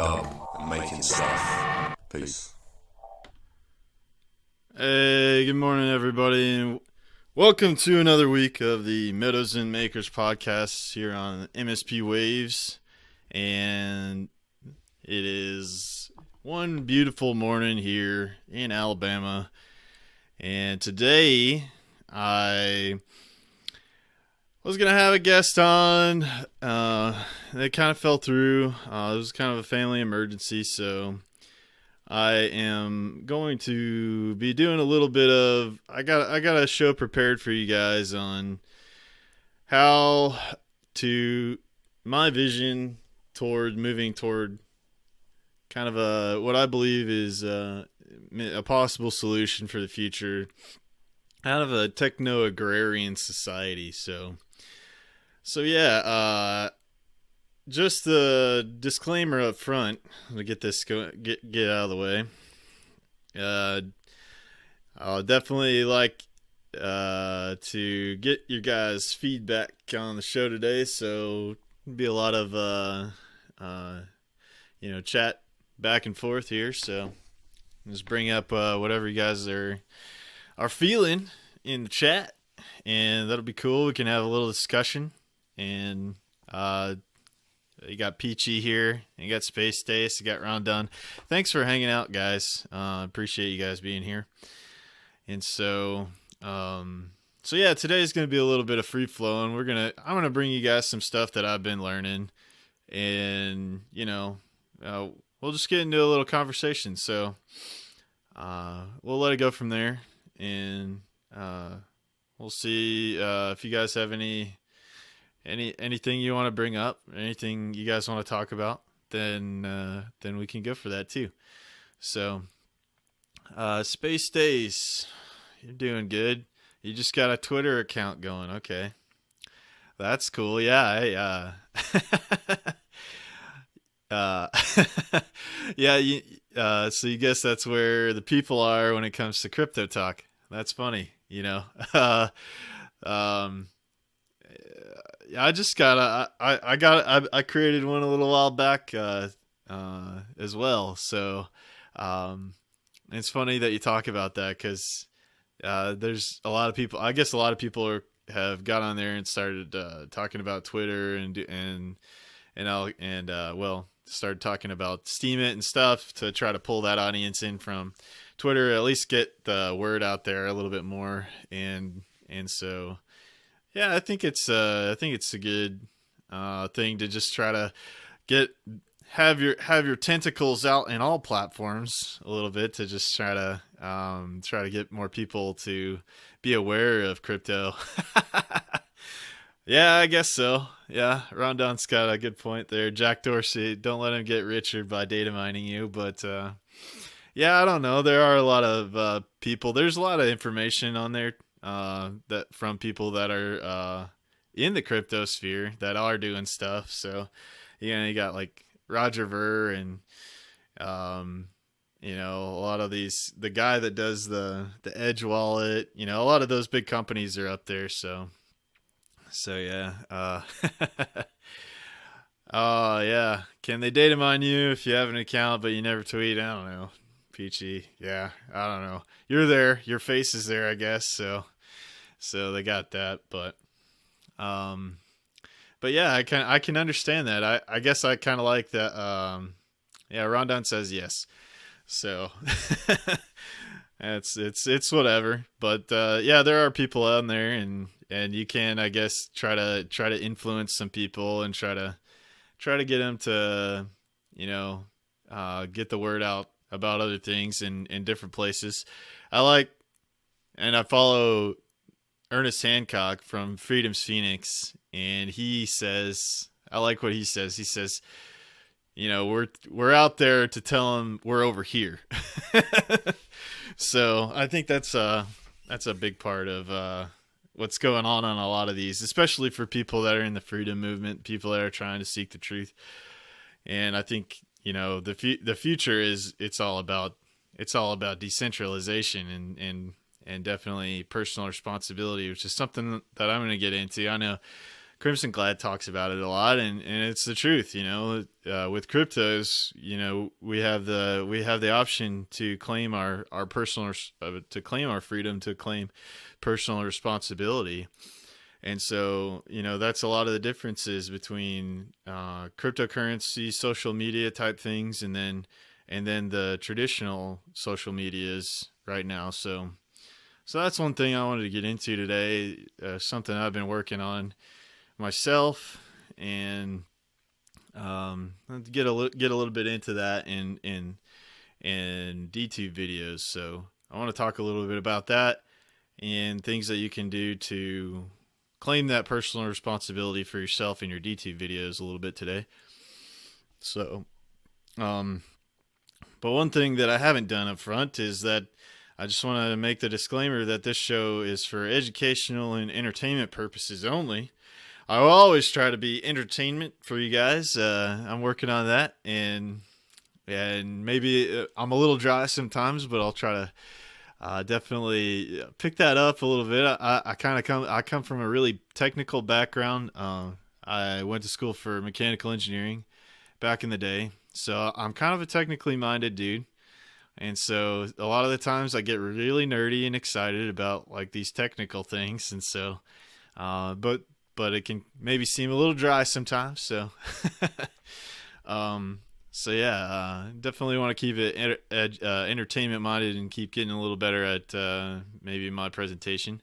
dumb and making stuff. Peace. Hey, good morning, everybody, and welcome to another week of the Meadows and Makers podcast here on MSP Waves. And it is one beautiful morning here in Alabama. And today I was going to have a guest on. They kind of fell through. It was kind of a family emergency, so I am going to be doing a little bit of, I got a show prepared for you guys on how to, my vision toward moving toward kind of what I believe is a possible solution for the future out of a techno-agrarian society. So yeah, just the disclaimer up front to get this get out of the way. I'll definitely like to get your guys' feedback on the show today. So it'll be a lot of chat back and forth here. So just bring up whatever you guys are feeling in the chat, and that'll be cool. We can have a little discussion. And you got Peachy here, and you got Space Dace, you got Ron Dunn. Thanks for hanging out, guys. Appreciate you guys being here. And so yeah, today's gonna be a little bit of free flowing. I'm gonna bring you guys some stuff that I've been learning, and we'll just get into a little conversation. So we'll let it go from there, and we'll see if you guys have anything you want to bring up, anything you guys want to talk about, then we can go for that too. So Space Days, you're doing good. You just got a Twitter account going. Okay, that's cool. Yeah, yeah. So you guess that's where the people are when it comes to crypto talk. That's funny, I just I created one a little while back as well. So it's funny that you talk about that, because there's a lot of people. I guess a lot of people have got on there and started talking about Twitter and started talking about steemian and stuff to try to pull that audience in from Twitter, at least get the word out there a little bit more. And so yeah, I think it's a good thing to just try to have your tentacles out in all platforms a little bit, to just try to get more people to be aware of crypto. Yeah, I guess so. Yeah, Rondon's got a good point there. Jack Dorsey, don't let him get richer by data mining you. But yeah, I don't know. There are a lot of people. There's a lot of information on there that from people that are in the crypto sphere that are doing stuff. So you got like Roger Ver and a lot of these, the guy that does the Edge wallet, a lot of those big companies are up there. So yeah. Oh yeah, can they data mine you if you have an account but you never tweet? I don't know, Peachy. Yeah, I don't know. You're there, your face is there, I guess. So they got that, but yeah, I can understand that. I guess I kind of like that. Yeah, Rondon says yes. So it's whatever. But yeah, there are people out there, and you can, I guess, try to influence some people and try to get them to get the word out about other things in different places. I follow Ernest Hancock from Freedom's Phoenix, and he says, I like what he says. He says, we're out there to tell them we're over here. So I think that's a big part of what's going on a lot of these, especially for people that are in the freedom movement, people that are trying to seek the truth. And I think the future is it's all about decentralization and definitely personal responsibility, which is something that I'm going to get into. I know Crimson Glad talks about it a lot, and it's the truth. With cryptos, we have the option to claim our personal to claim our freedom, to claim personal responsibility. And so, that's a lot of the differences between cryptocurrency, social media type things, and then the traditional social medias right now. So that's one thing I wanted to get into today. Something I've been working on myself, and get a little bit into that in DTube videos. So I want to talk a little bit about that and things that you can do to claim that personal responsibility for yourself in your DTube videos a little bit today. So, but one thing that I haven't done up front is that I just want to make the disclaimer that this show is for educational and entertainment purposes only. I will always try to be entertainment for you guys. I'm working on that, and maybe I'm a little dry sometimes, but I'll try to definitely pick that up a little bit. I come from a really technical background. I went to school for mechanical engineering back in the day, so I'm kind of a technically minded dude. And so a lot of the times I get really nerdy and excited about like these technical things. And so, but it can maybe seem a little dry sometimes. So, definitely want to keep it entertainment minded and keep getting a little better at maybe my presentation.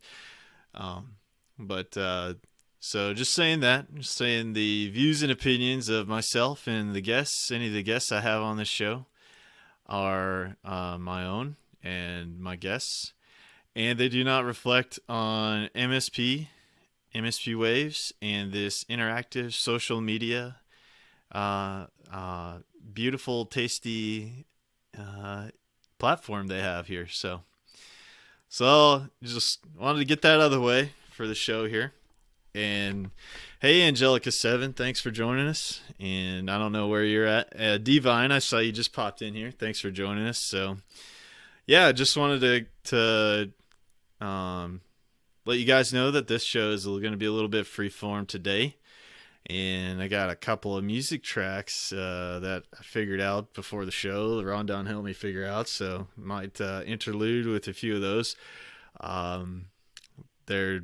So just saying the views and opinions of myself and the guests, any of the guests I have on this show, are my own and my guests, and they do not reflect on MSP Waves and this interactive social media beautiful, tasty platform they have here. So just wanted to get that out of the way for the show here. And hey, Angelica7, thanks for joining us. And I don't know where you're at. Divine, I saw you just popped in here. Thanks for joining us. So yeah, just wanted to let you guys know that this show is going to be a little bit freeform today. And I got a couple of music tracks that I figured out before the show. Rondon helped me figure out, so might interlude with a few of those. They're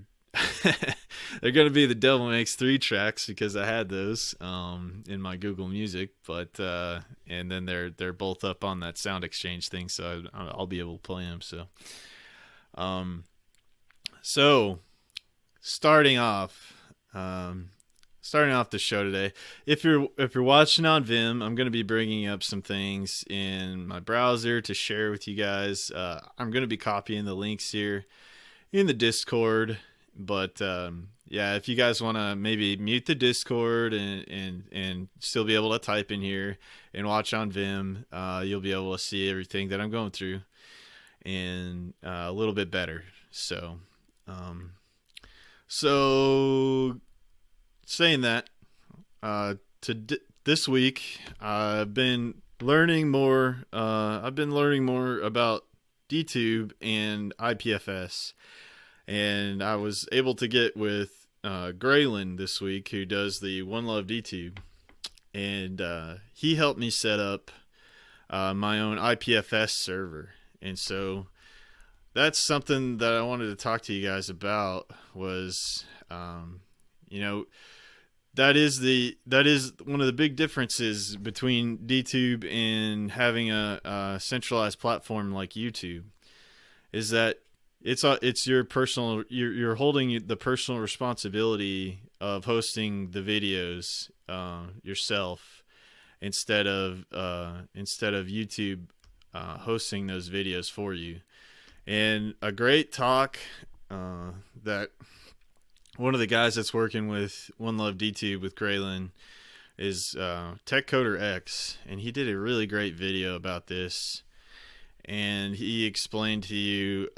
they're going to be the Devil Makes 3 tracks because I had those in my Google Music, but and then they're both up on that Sound Exchange thing, so I'll be able to play them. So starting off the show today, if you're watching on Vim, I'm going to be bringing up some things in my browser to share with you guys. I'm going to be copying the links here in the Discord, but if you guys want to maybe mute the Discord and still be able to type in here and watch on Vim, you'll be able to see everything that I'm going through and a little bit better. So saying that, this week I've been learning more. I've been learning more about DTube and IPFS, and I was able to get with Graylin this week, who does the One Love DTube, and he helped me set up my own IPFS server, and so that's something that I wanted to talk to you guys about. Was that is one of the big differences between DTube and having a centralized platform like YouTube, is that it's your personal, you're holding the personal responsibility of hosting the videos yourself instead of YouTube hosting those videos for you. And a great talk that one of the guys that's working with One Love DTube with Graylin is Tech Coder X, and he did a really great video about this. And he explained to you,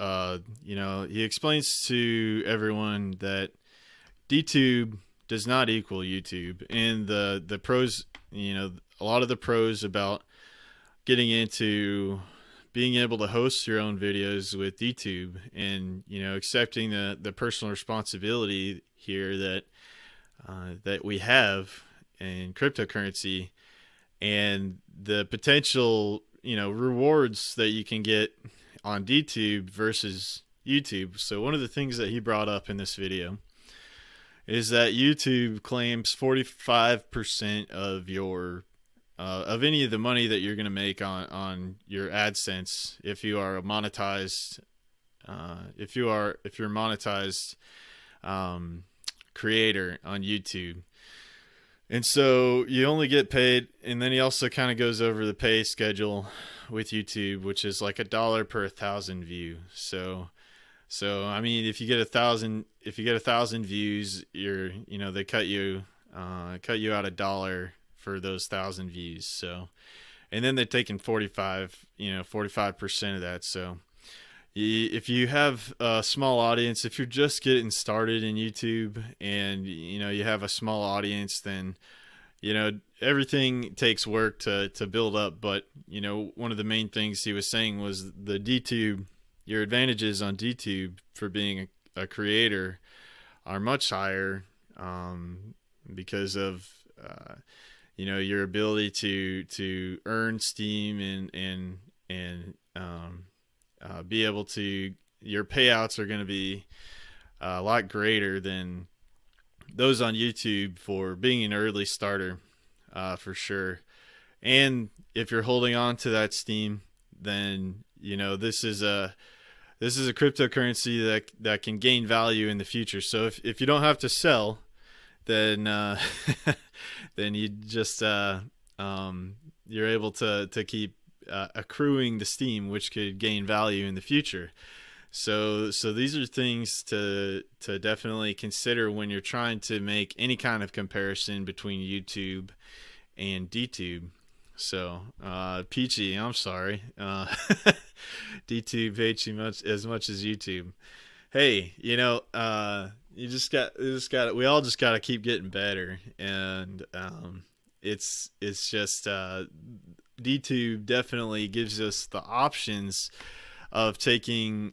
he explains to everyone that DTube does not equal YouTube, and the pros, a lot of the pros about getting into being able to host your own videos with DTube, and accepting the personal responsibility here that that we have in cryptocurrency, and the potential, rewards that you can get on DTube versus YouTube. So one of the things that he brought up in this video is that YouTube claims 45% of your of any of the money that you're going to make on your AdSense if you are a monetized if you're monetized creator on YouTube. And so you only get paid, and then he also kind of goes over the pay schedule with YouTube, which is like $1 per 1,000 view. So I mean, if you get 1,000 views, they cut you out $1 for those 1,000 views. So, and then they're taking 45% of that. So if you have a small audience, if you're just getting started in YouTube and you have a small audience, then everything takes work to build up. But one of the main things he was saying was the DTube, your advantages on DTube for being a creator are much higher, because of your ability to earn steam and be able to, your payouts are going to be a lot greater than those on YouTube for being an early starter, for sure. And if you're holding on to that steam, then this is a cryptocurrency that can gain value in the future. So if you don't have to sell, then then you just you're able to keep accruing the steam, which could gain value in the future. So these are things to definitely consider when you're trying to make any kind of comparison between YouTube and DTube. So Peachy, I'm sorry, DTube hates you as much as YouTube. Hey, we all just got to keep getting better, and it's just DTube definitely gives us the options of taking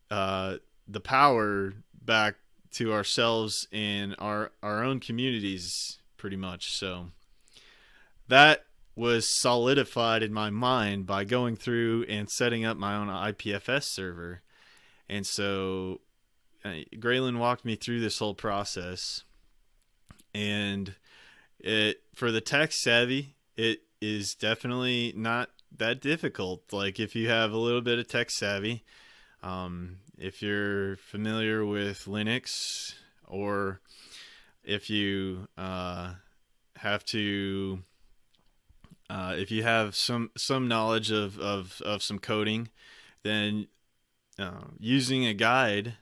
the power back to ourselves and our own communities, pretty much. So that was solidified in my mind by going through and setting up my own IPFS server. And so Graylin walked me through this whole process, and for the tech savvy, it is definitely not that difficult. Like, if you have a little bit of tech savvy, if you're familiar with Linux, or if you if you have some knowledge of some coding, then using a guide,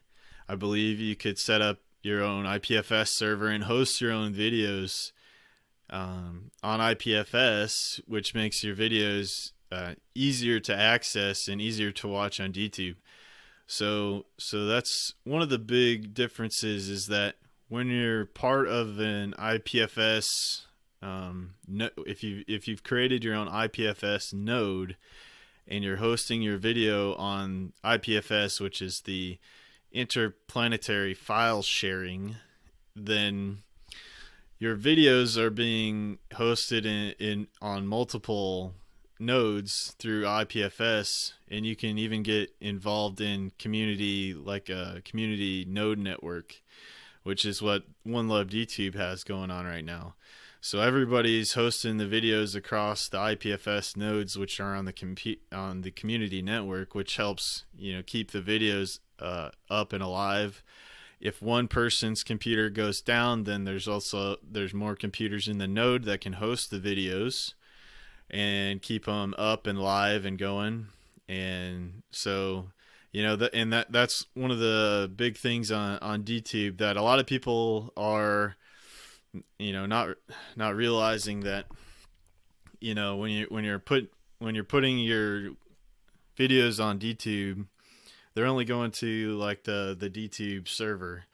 I believe you could set up your own IPFS server and host your own videos on IPFS, which makes your videos easier to access and easier to watch on DTube. So that's one of the big differences, is that when you're part of an IPFS, if you've created your own IPFS node and you're hosting your video on IPFS, which is the interplanetary file sharing, then your videos are being hosted on multiple nodes through IPFS, and you can even get involved in community, like a community node network, which is what One Love DTube has going on right now. So everybody's hosting the videos across the IPFS nodes, which are on the community network, which helps keep the videos up and alive. If one person's computer goes down, then there's more computers in the node that can host the videos and keep them up and live and going. And so that's one of the big things on DTube that a lot of people are not realizing, that when you're putting your videos on DTube, they're only going to like the DTube server.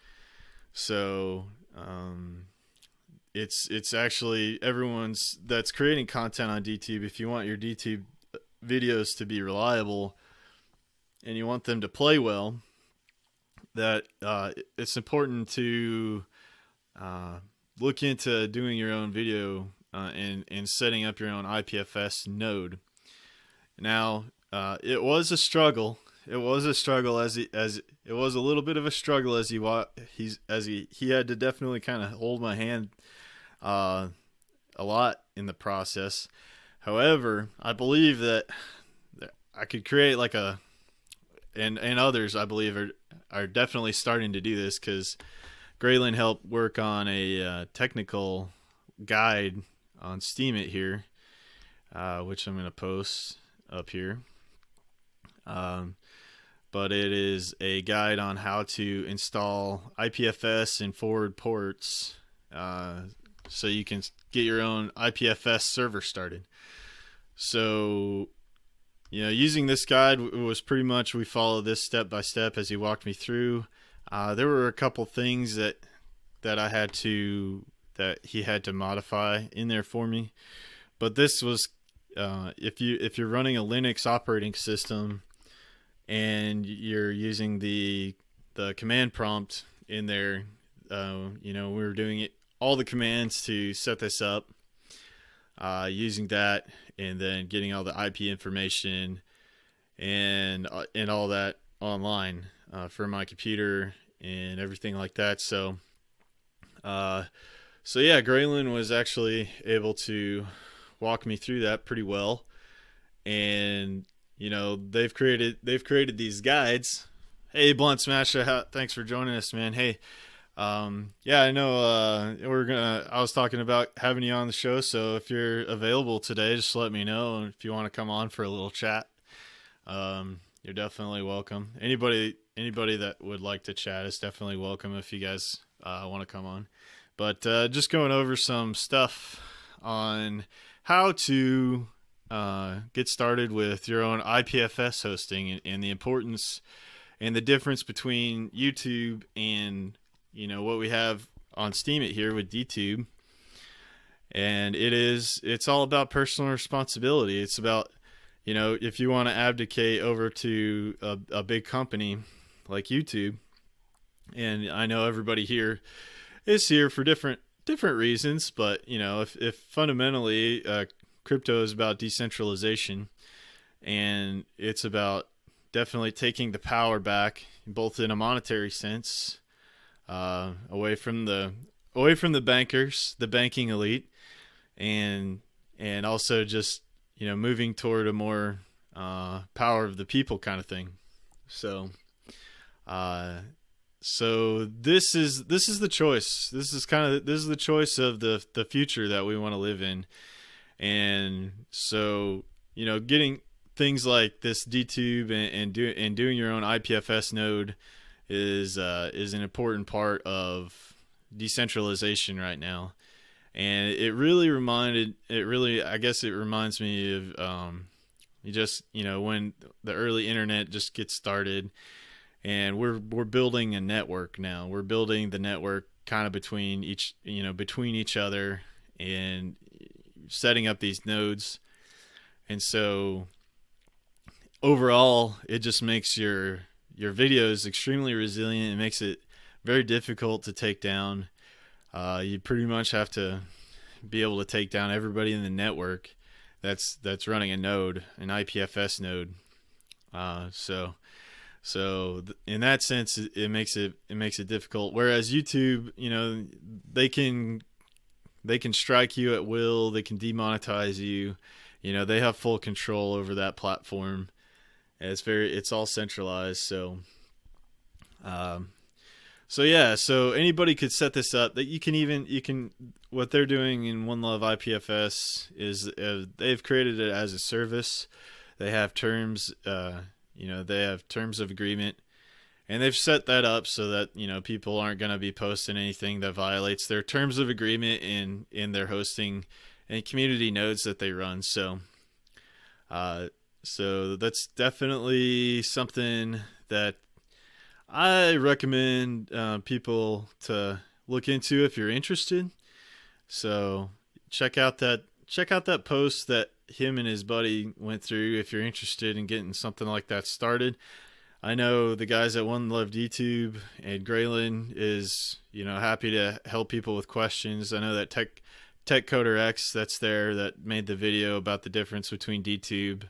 So it's actually everyone's that's creating content on DTube. If you want your DTube videos to be reliable and you want them to play well, that it's important to look into doing your own video and setting up your own IPFS node. Now, it was a struggle. It was a struggle as it was a little bit of a struggle as he had to definitely kind of hold my hand a lot in the process. However, I believe that I could create like and others I believe are definitely starting to do this, because Graylin helped work on a technical guide on Steemit here, which I'm going to post up here. But it is a guide on how to install IPFS and forward ports, so you can get your own IPFS server started. So, using this guide was pretty much, we followed this step by step as he walked me through. There were a couple things that he had to modify in there for me, but this was if you're running a Linux operating system and you're using the command prompt in there, we were doing all the commands to set this up, using that, and then getting all the IP information and all that online for my computer and everything like that. So yeah, Graylin was actually able to walk me through that pretty well, and they've created these guides. Hey, Blunt Smasher, thanks for joining us, man. Hey, yeah, I know I was talking about having you on the show, so if you're available today, just let me know. And if you want to come on for a little chat, you're definitely welcome. Anybody that would like to chat is definitely welcome if you guys want to come on. But just going over some stuff on how to get started with your own IPFS hosting, and the importance and the difference between YouTube and what we have on Steemit here with DTube. And it's all about personal responsibility. It's about, if you want to abdicate over to a big company like YouTube, and I know everybody here is here for different reasons, but if fundamentally crypto is about decentralization, and it's about definitely taking the power back, both in a monetary sense, away from the bankers, the banking elite, and also just moving toward a more power of the people kind of thing. So this is the choice. This is the choice of the future that we want to live in. And so, getting things like this DTube and doing your own IPFS node is an important part of decentralization right now. And it I guess it reminds me of when the early internet just gets started, and we're building a network now. We're building the network kind of between each other, and setting up these nodes. And so overall, it just makes your videos extremely resilient. It makes it very difficult to take down. You pretty much have to be able to take down everybody in the network that's running a node, an IPFS node. So in that sense, it makes it difficult. Whereas YouTube, they can strike you at will. They can demonetize you. They have full control over that platform. It's all centralized. So anybody could set this up. That what they're doing in One Love IPFS is they've created it as a service. They have terms, they have terms of agreement, and they've set that up so that people aren't going to be posting anything that violates their terms of agreement in their hosting and community nodes that they run. So that's definitely something that I recommend people to look into if you're interested. So check out that post that him and his buddy went through if you're interested in getting something like that started. I know the guys at One Love YouTube and Graylin is, happy to help people with questions. I know that Tech Coder X that's there that made the video about the difference between DTube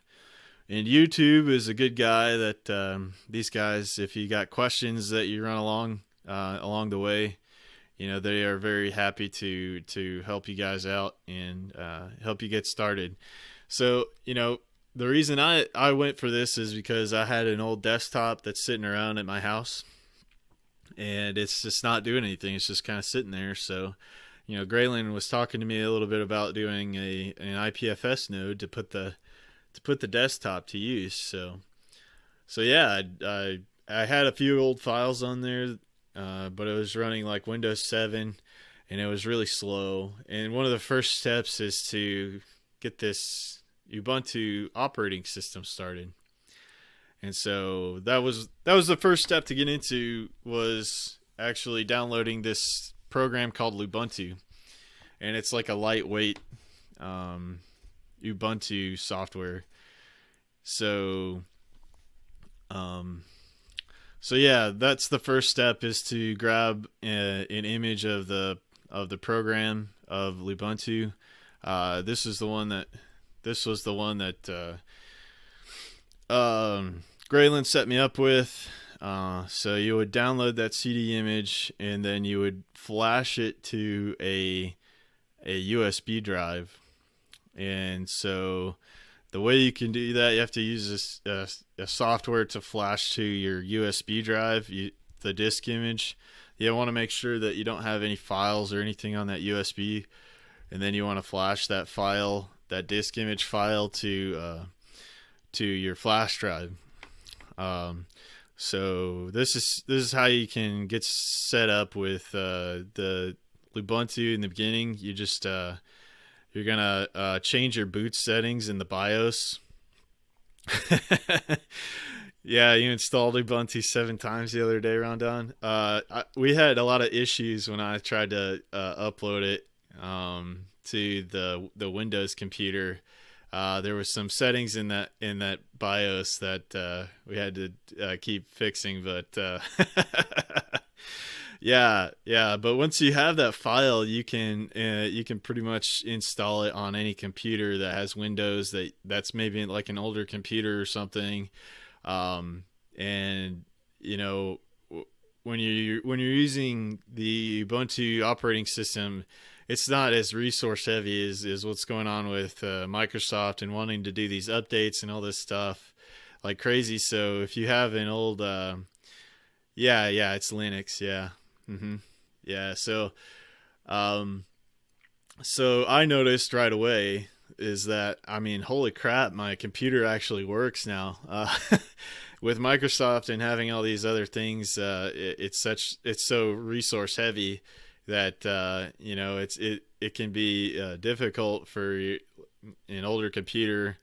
and YouTube is a good guy that these guys, if you got questions that you run along the way, they are very happy to help you guys out and help you get started. So, the reason I went for this is because I had an old desktop that's sitting around at my house and it's just not doing anything. It's just kind of sitting there. So, Graylin was talking to me a little bit about doing an IPFS node to put the desktop to use. So yeah, I had a few old files on there, but it was running like Windows 7 and it was really slow. And one of the first steps is to get this Ubuntu operating system started. And so that was the first step to get into, was actually downloading this program called Ubuntu. And it's like a lightweight Ubuntu software. So yeah, that's the first step, is to grab an image of the program of Ubuntu. This was the one that Graylin set me up with. So you would download that CD image and then you would flash it to a USB drive. And so the way you can do that, you have to use a software to flash to your USB drive, the disk image. You want to make sure that you don't have any files or anything on that USB, and then you want to flash that file, that disk image file, to your flash drive. So this is how you can get set up with the Ubuntu in the beginning. You just you're gonna change your boot settings in the BIOS. Yeah, you installed Ubuntu 7 times the other day, Rondon. We had a lot of issues when I tried to upload it to the Windows computer. There was some settings in that BIOS that we had to keep fixing, but yeah. But once you have that file, you can pretty much install it on any computer that has Windows. That's maybe like an older computer or something. And when you're using the Ubuntu operating system, it's not as resource heavy as what's going on with Microsoft and wanting to do these updates and all this stuff like crazy. So if you have an old, it's Linux. Yeah. Yeah. So I noticed right away is that, holy crap, my computer actually works now. With Microsoft and having all these other things, it's so resource heavy that it can be difficult for an older computer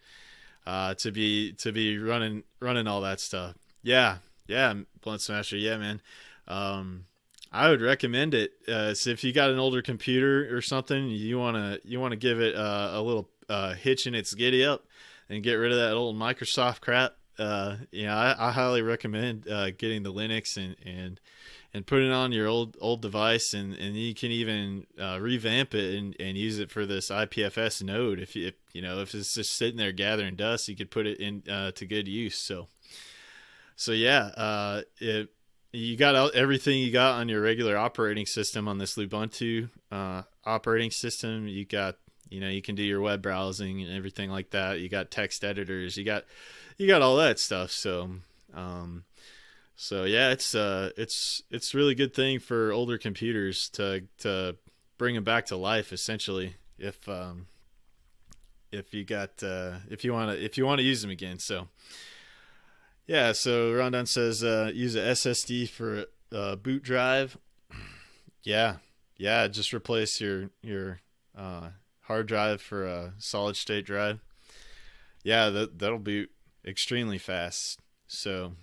to be running all that stuff. Yeah, Blunt Smasher. Yeah, man. I would recommend it. So if you got an older computer or something, you wanna give it a little hitch in its giddy up and get rid of that old Microsoft crap. I highly recommend getting the Linux and put it on your old device, and you can even revamp it and use it for this IPFS node. If it's just sitting there gathering dust, you could put it in to good use. So yeah, you got everything you got on your regular operating system on this Ubuntu operating system. You got, you can do your web browsing and everything like that. You got text editors. You got all that stuff. So yeah, it's really good thing for older computers to bring them back to life, essentially. If you want to use them again. So yeah, so Rondon says use a SSD for a boot drive. Yeah, just replace your hard drive for a solid state drive. Yeah, that'll boot extremely fast. So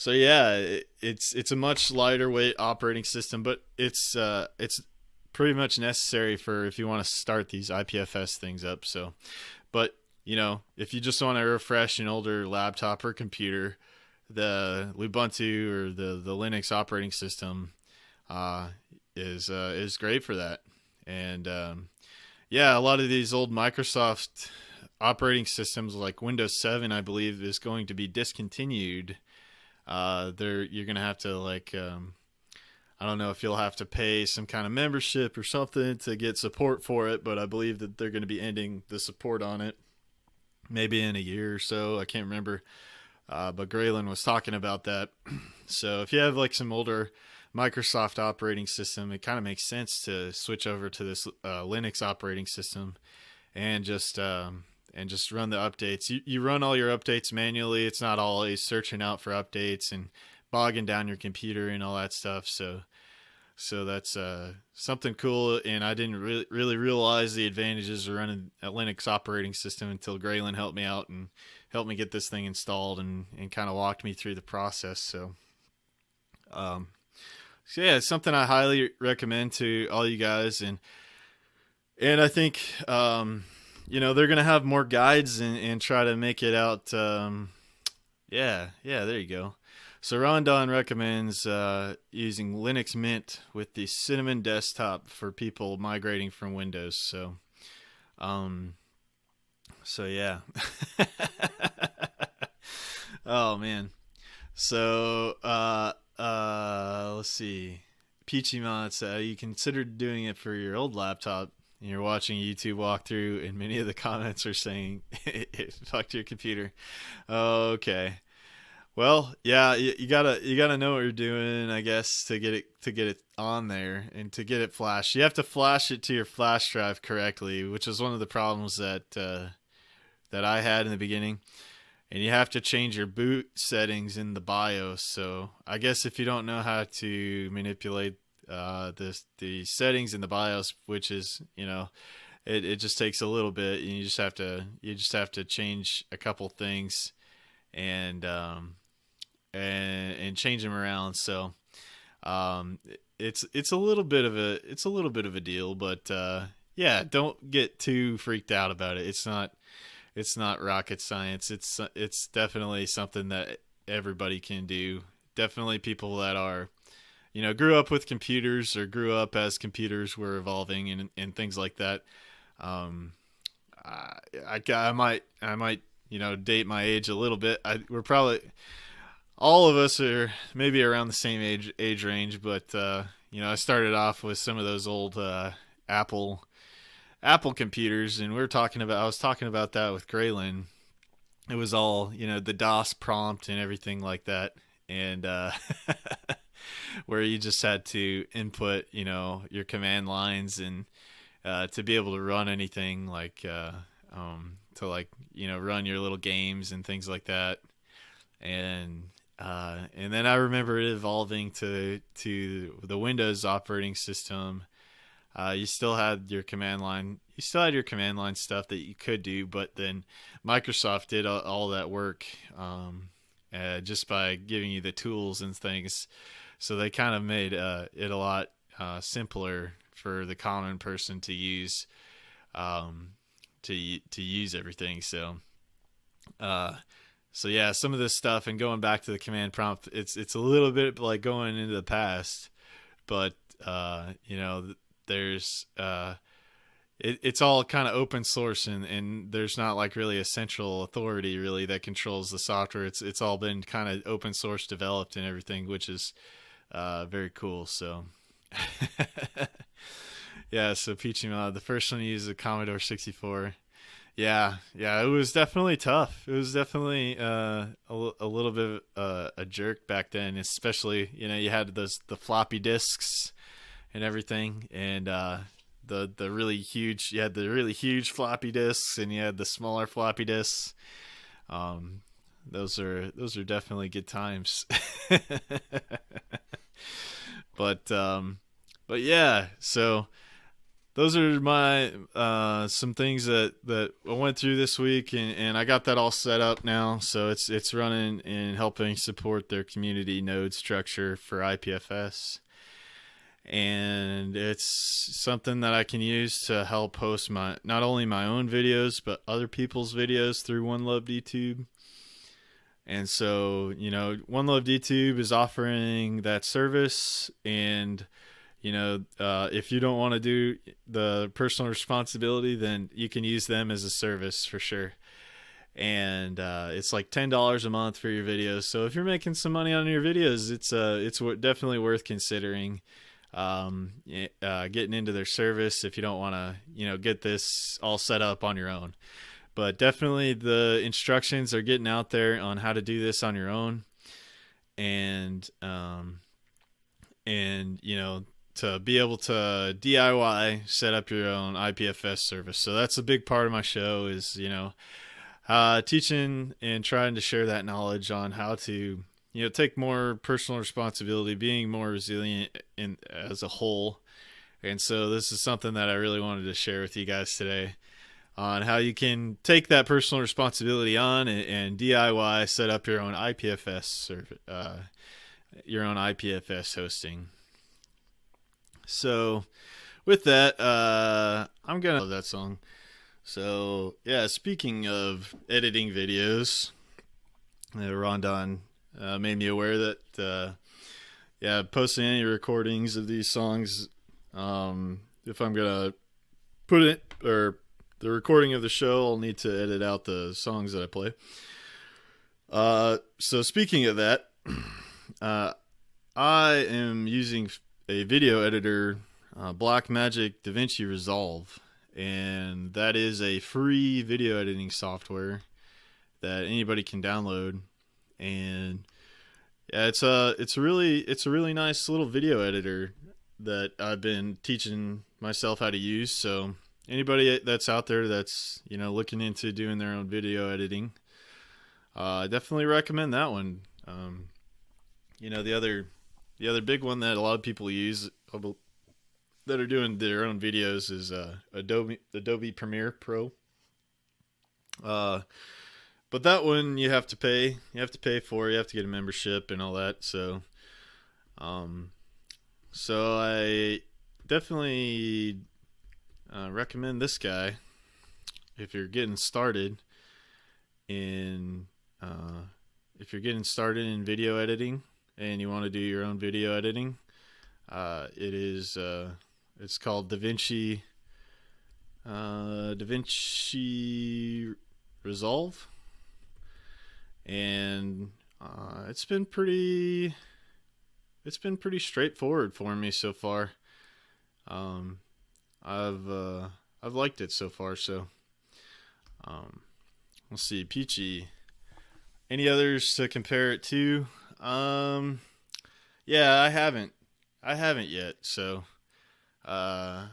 yeah, it's a much lighter weight operating system, but it's pretty much necessary for if you want to start these IPFS things up. So, but if you just want to refresh an older laptop or computer, the Ubuntu or the Linux operating system is great for that. And yeah, a lot of these old Microsoft operating systems like Windows 7, I believe, is going to be discontinued. You're gonna have to I don't know if you'll have to pay some kind of membership or something to get support for it, but I believe that they're going to be ending the support on it maybe in a year or so. I can't remember. But Graylin was talking about that. So if you have like some older Microsoft operating system, it kind of makes sense to switch over to this Linux operating system and just run the updates. You run all your updates manually. It's not always searching out for updates and bogging down your computer and all that stuff. So that's something cool, and I didn't really realize the advantages of running a Linux operating system until Graylin helped me out and helped me get this thing installed and kind of walked me through the process. So yeah, it's something I highly recommend to all you guys, and I think they're gonna have more guides and try to make it out. Yeah, there you go. So Rondon recommends using Linux Mint with the Cinnamon desktop for people migrating from Windows. So yeah. Oh man. So let's see. Peachy Mods, you considered doing it for your old laptop. And you're watching a YouTube walkthrough, and many of the comments are saying, "Fuck your computer." Okay. Well, yeah, you gotta know what you're doing, I guess, to get it on there and to get it flashed. You have to flash it to your flash drive correctly, which is one of the problems that I had in the beginning. And you have to change your boot settings in the BIOS. So I guess if you don't know how to manipulate the settings in the BIOS, which is it just takes a little bit, and you just have to change a couple things and change them around. So it's a little bit of a deal, but yeah, don't get too freaked out about it. It's not rocket science. It's definitely something that everybody can do. Definitely people that are grew up with computers or grew up as computers were evolving and things like that. I might date my age a little bit. We're probably all of us are maybe around the same age range, but I started off with some of those old Apple computers, and I was talking about that with Graylin. It was all the DOS prompt and everything like that, and where you just had to input your command lines and to be able to run anything to run your little games and things like that. And then I remember it evolving to the Windows operating system. You still had your command line stuff that you could do, but then Microsoft did all that work just by giving you the tools and things. So they kind of made it a lot simpler for the common person to use use everything. So yeah, some of this stuff and going back to the command prompt, it's a little bit like going into the past, but there's it's all kind of open source and there's not like really a central authority really that controls the software. It's all been kind of open source developed and everything, which is very cool. So yeah, so Peachy Mod, the first one to use the Commodore 64. Yeah, it was definitely tough. It was definitely a little bit a jerk back then, especially you had the floppy disks and everything, and the really huge. You had the really huge floppy disks, and you had the smaller floppy disks. Those are definitely good times. But yeah, so those are my some things that I went through this week, and I got that all set up now. So it's running and helping support their community node structure for IPFS. and it's something that I can use to help host not only my own videos but other people's videos through One Love YouTube. And so, One Love YouTube is offering that service, and if you don't want to do the personal responsibility, then you can use them as a service for sure. And it's like $10 a month for your videos. So if you're making some money on your videos, it's definitely worth considering getting into their service if you don't want to get this all set up on your own. But definitely the instructions are getting out there on how to do this on your own, and to be able to DIY set up your own IPFS service. So that's a big part of my show is teaching and trying to share that knowledge on how to take more personal responsibility, being more resilient as a whole. And so this is something that I really wanted to share with you guys today, on how you can take that personal responsibility on and DIY set up your own IPFS service, your own IPFS hosting. So with that, I'm gonna love that song. So yeah, speaking of editing videos, Rondon made me aware that posting any recordings of these songs, if I'm gonna put it, or the recording of the show, I'll need to edit out the songs that I play. So speaking of that, I am using a video editor, Blackmagic DaVinci Resolve, and that is a free video editing software that anybody can download. And yeah, it's a really nice little video editor that I've been teaching myself how to use. So anybody that's out there that's looking into doing their own video editing, I definitely recommend that one. The other big one that a lot of people use that are doing their own videos is Adobe Premiere Pro. But that one you have to pay. You have to pay for. You have to get a membership and all that. So I definitely recommend this guy if you're getting started in video editing and you want to do your own video editing. It's called DaVinci Resolve, and it's been pretty straightforward for me so far. I've liked it so far. So let's see, Peachy. Any others to compare it to? Yeah, I haven't yet. So I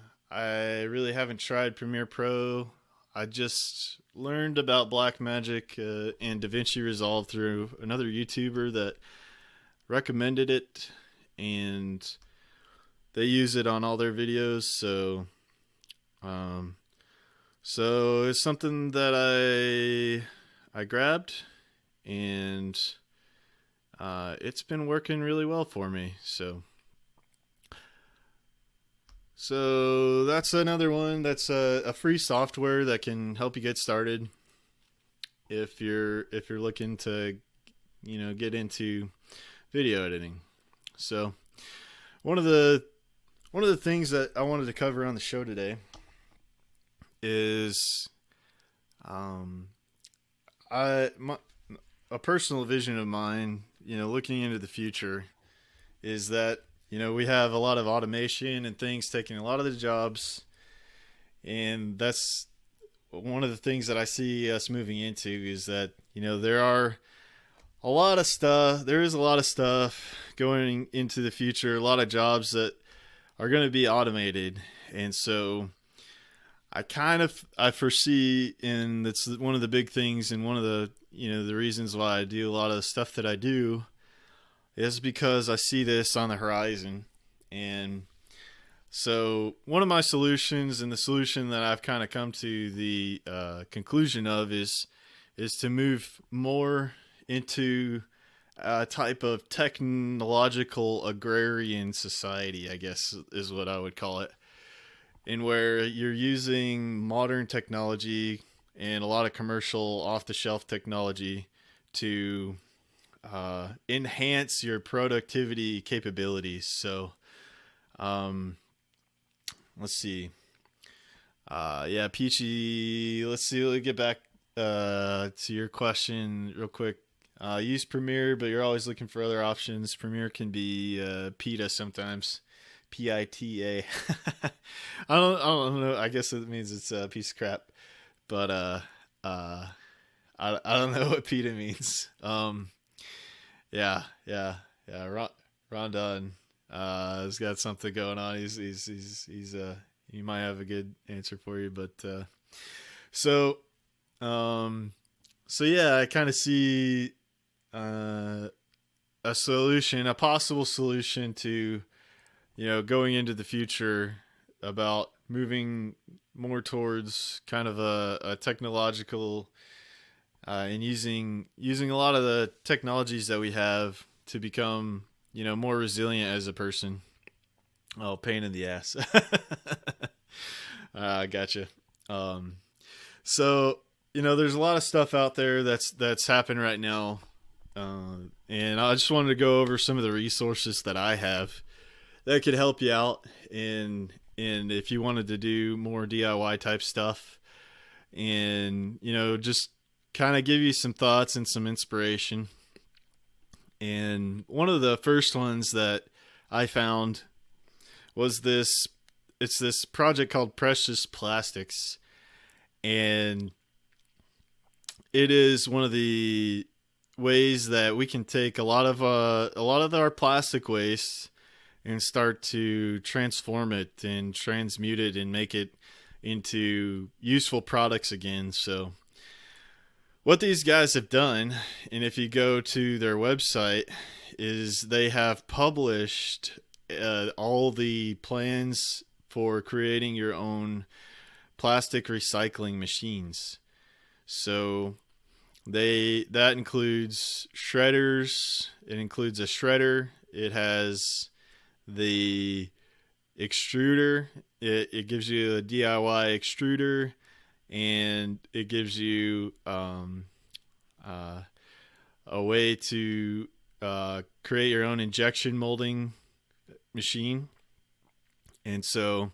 really haven't tried Premiere Pro. I just learned about Blackmagic and DaVinci Resolve through another YouTuber that recommended it, and they use it on all their videos. So it's something that I grabbed, and it's been working really well for me. So that's another one. That's a free software that can help you get started if you're looking to get into video editing. So one of the things that I wanted to cover on the show today is a personal vision of mine, looking into the future, is that we have a lot of automation and things taking a lot of the jobs, and that's one of the things that I see us moving into, is that there is a lot of stuff going into the future, a lot of jobs that are going to be automated. And so I foresee, and that's one of the big things, and one of the the reasons why I do a lot of the stuff that I do is because I see this on the horizon. And so one of my solutions, and the solution that I've kind of come to the conclusion of, is to move more into type of technological agrarian society, I guess is what I would call it, in where you're using modern technology and a lot of commercial off-the-shelf technology to enhance your productivity capabilities. So, let's see. Yeah, Peachy. Let's see. Let me get back to your question real quick. Use Premiere, but you're always looking for other options. Premiere can be PITA sometimes. PITA. I don't know. I guess it means it's a piece of crap. But I don't know what PITA means. Yeah. Rondon has got something going on. He's he might have a good answer for you, but so so yeah, I kind of see a solution, a possible solution to, going into the future, about moving more towards kind of a technological and using a lot of the technologies that we have to become, more resilient as a person. Oh, pain in the ass. Gotcha. So, there's a lot of stuff out there that's happening right now. And I just wanted to go over some of the resources that I have that could help you out in if you wanted to do more DIY type stuff, and, just kind of give you some thoughts and some inspiration. And one of the first ones that I found was it's this project called Precious Plastics, and it is one of the ways that we can take a lot of our plastic waste and start to transform it and transmute it and make it into useful products again. So what these guys have done, and if you go to their website, is they have published all the plans for creating your own plastic recycling machines. So that includes shredders. It includes a shredder. It has the extruder. It gives you a DIY extruder, and it gives you a way to create your own injection molding machine. And so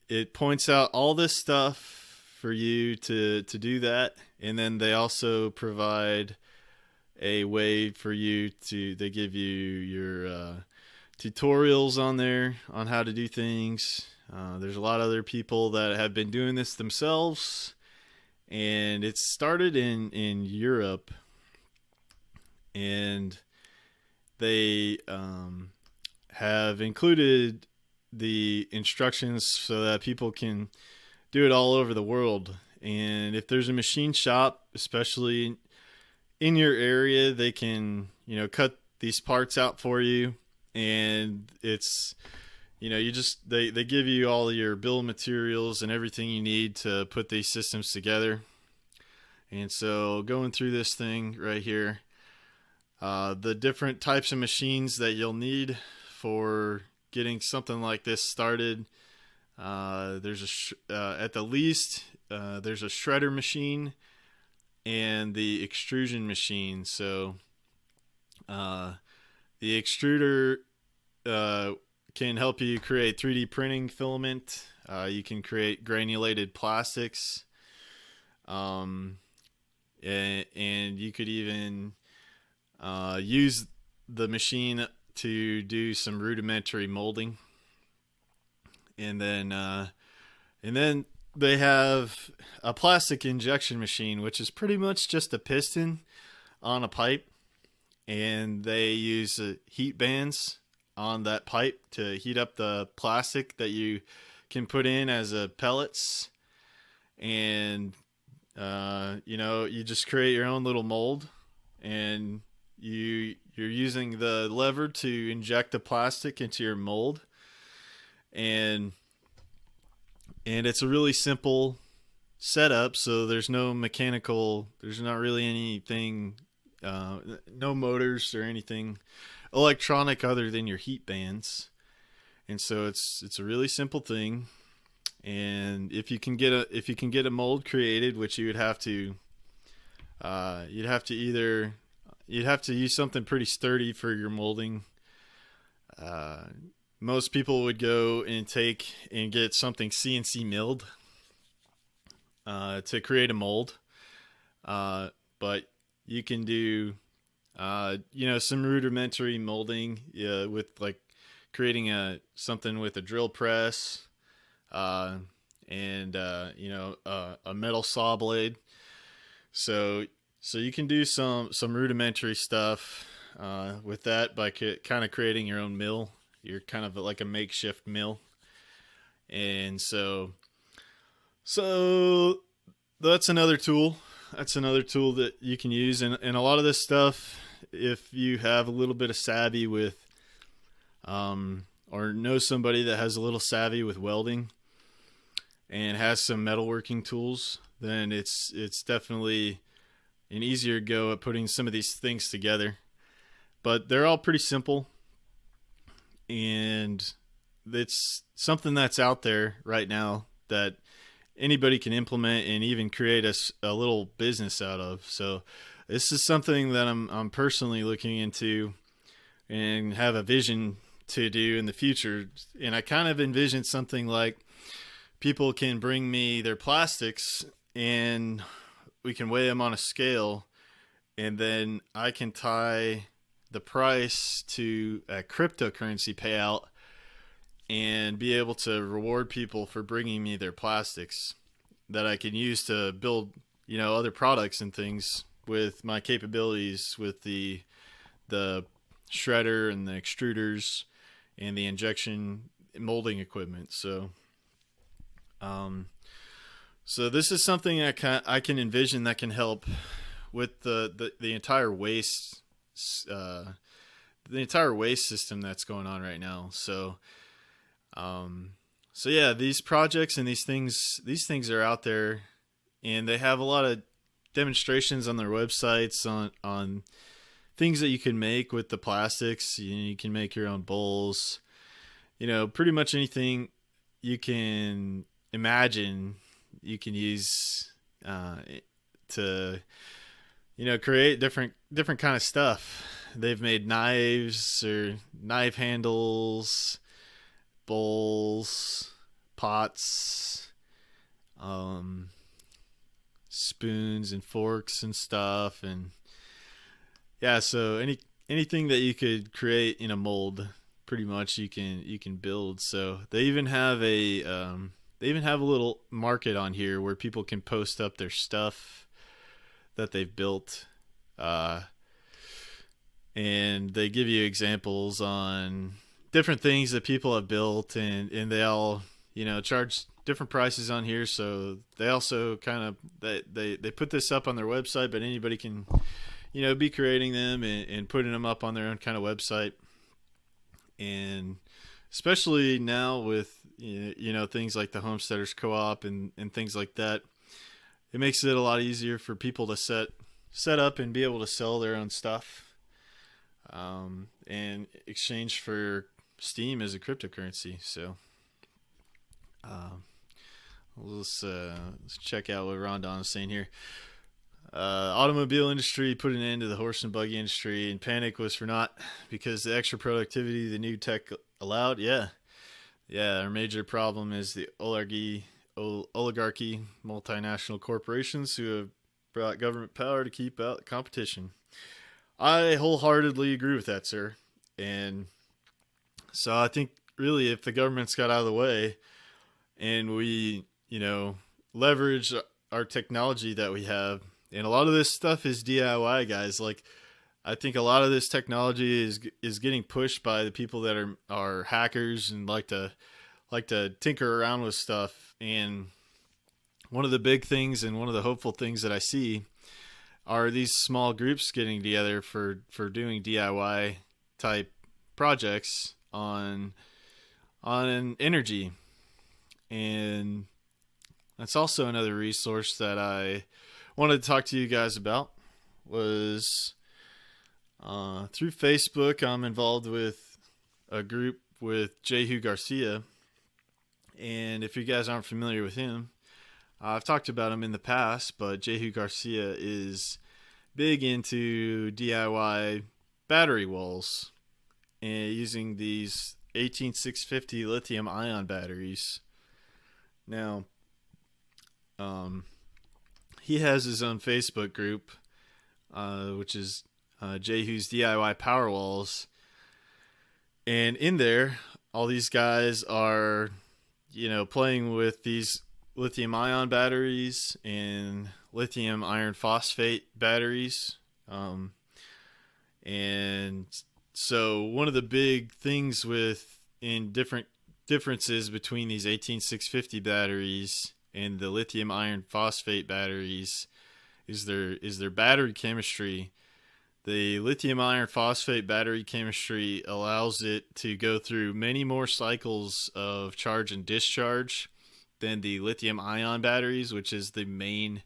it points out all this stuff for you to do that. And then they also provide a way for you they give you your tutorials on there on how to do things. There's a lot of other people that have been doing this themselves, and it started in Europe, and they have included the instructions so that people can do it all over the world. And if there's a machine shop, especially in your area, they can, cut these parts out for you. And it's, they give you all your bill of materials and everything you need to put these systems together. And so going through this thing right here, the different types of machines that you'll need for getting something like this started. There's at the least, there's a shredder machine and the extrusion machine. So the extruder can help you create 3D printing filament. You can create granulated plastics. And you could even use the machine to do some rudimentary molding. And then they have a plastic injection machine, which is pretty much just a piston on a pipe, and they use heat bands on that pipe to heat up the plastic that you can put in as pellets. And you just create your own little mold, and you're using the lever to inject the plastic into your mold. And it's a really simple setup, so there's not really anything no motors or anything electronic other than your heat bands. And so it's a really simple thing. And if you can get a mold created, which you would have to you'd have to use something pretty sturdy for your molding. Most people would go and get something CNC milled to create a mold. But you can do, some rudimentary molding with like creating something with a drill press, and a metal saw blade. So you can do some rudimentary stuff with that by kind of creating your own mill. You're kind of like a makeshift mill, and so that's another tool. That's another tool that you can use, and a lot of this stuff, if you have a little bit of savvy with, or know somebody that has a little savvy with welding and has some metalworking tools, then it's definitely an easier go at putting some of these things together. But they're all pretty simple, and it's something that's out there right now that anybody can implement and even create a little business out of. So this is something that I'm personally looking into and have a vision to do in the future. And I kind of envision something like people can bring me their plastics and we can weigh them on a scale, and then I can tie the price to a cryptocurrency payout and be able to reward people for bringing me their plastics that I can use to build, other products and things with my capabilities with the shredder and the extruders and the injection molding equipment. So this is something I can envision that can help with the entire waste, the entire waste system that's going on right now. So yeah, these projects and these things are out there, and they have a lot of demonstrations on their websites on things that you can make with the plastics. You can make your own bowls, pretty much anything you can imagine you can use to create different kind of stuff. They've made knives or knife handles, bowls, pots, spoons and forks and stuff. And yeah, so anything that you could create in a mold, pretty much you can build. So they even have a little market on here where people can post up their stuff that they've built, and they give you examples on different things that people have built, and they all charge different prices on here. So they also kind of they put this up on their website, but anybody can be creating them and putting them up on their own kind of website. And especially now with things like the Homesteaders Co-op and things like that, it makes it a lot easier for people to set up and be able to sell their own stuff, and exchange for Steam as a cryptocurrency. So let's check out what Rondon is saying here. Automobile industry put an end to the horse and buggy industry, and panic was for naught because the extra productivity the new tech allowed. Yeah, our major problem is the oligarchy, multinational corporations who have brought government power to keep out the competition. I wholeheartedly agree with that, sir. And so I think really if the government's got out of the way and we, leverage our technology that we have, and a lot of this stuff is DIY, guys. Like, I think a lot of this technology is getting pushed by the people that are hackers and like to tinker around with stuff. And one of the big things and one of the hopeful things that I see are these small groups getting together for doing DIY type projects on energy. And that's also another resource that I wanted to talk to you guys about, was Through Facebook, I'm involved with a group with Jehu Garcia. And if you guys aren't familiar with him, I've talked about him in the past, but Jehu Garcia is big into DIY battery walls and using these 18650 lithium ion batteries. Now, he has his own Facebook group, which is Jehu's DIY Power Walls. And in there, all these guys are, playing with these lithium ion batteries and lithium iron phosphate batteries. And so one of the big things differences between these 18650 batteries and the lithium iron phosphate batteries is their battery chemistry. The lithium iron phosphate battery chemistry allows it to go through many more cycles of charge and discharge than the lithium ion batteries, which is the main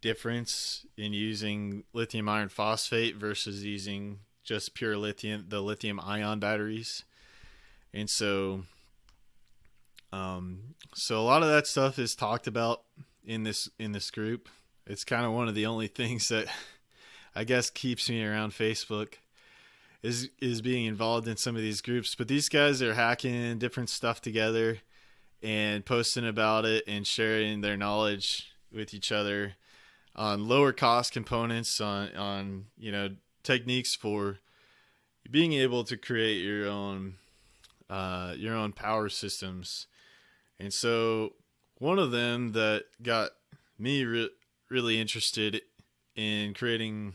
difference in using lithium iron phosphate versus using just pure the lithium ion batteries. And so a lot of that stuff is talked about in this group. It's kind of one of the only things that I guess keeps me around Facebook is being involved in some of these groups. But these guys are hacking different stuff together and posting about it and sharing their knowledge with each other on lower cost components, on techniques for being able to create your own power systems. And so one of them that got me really interested in creating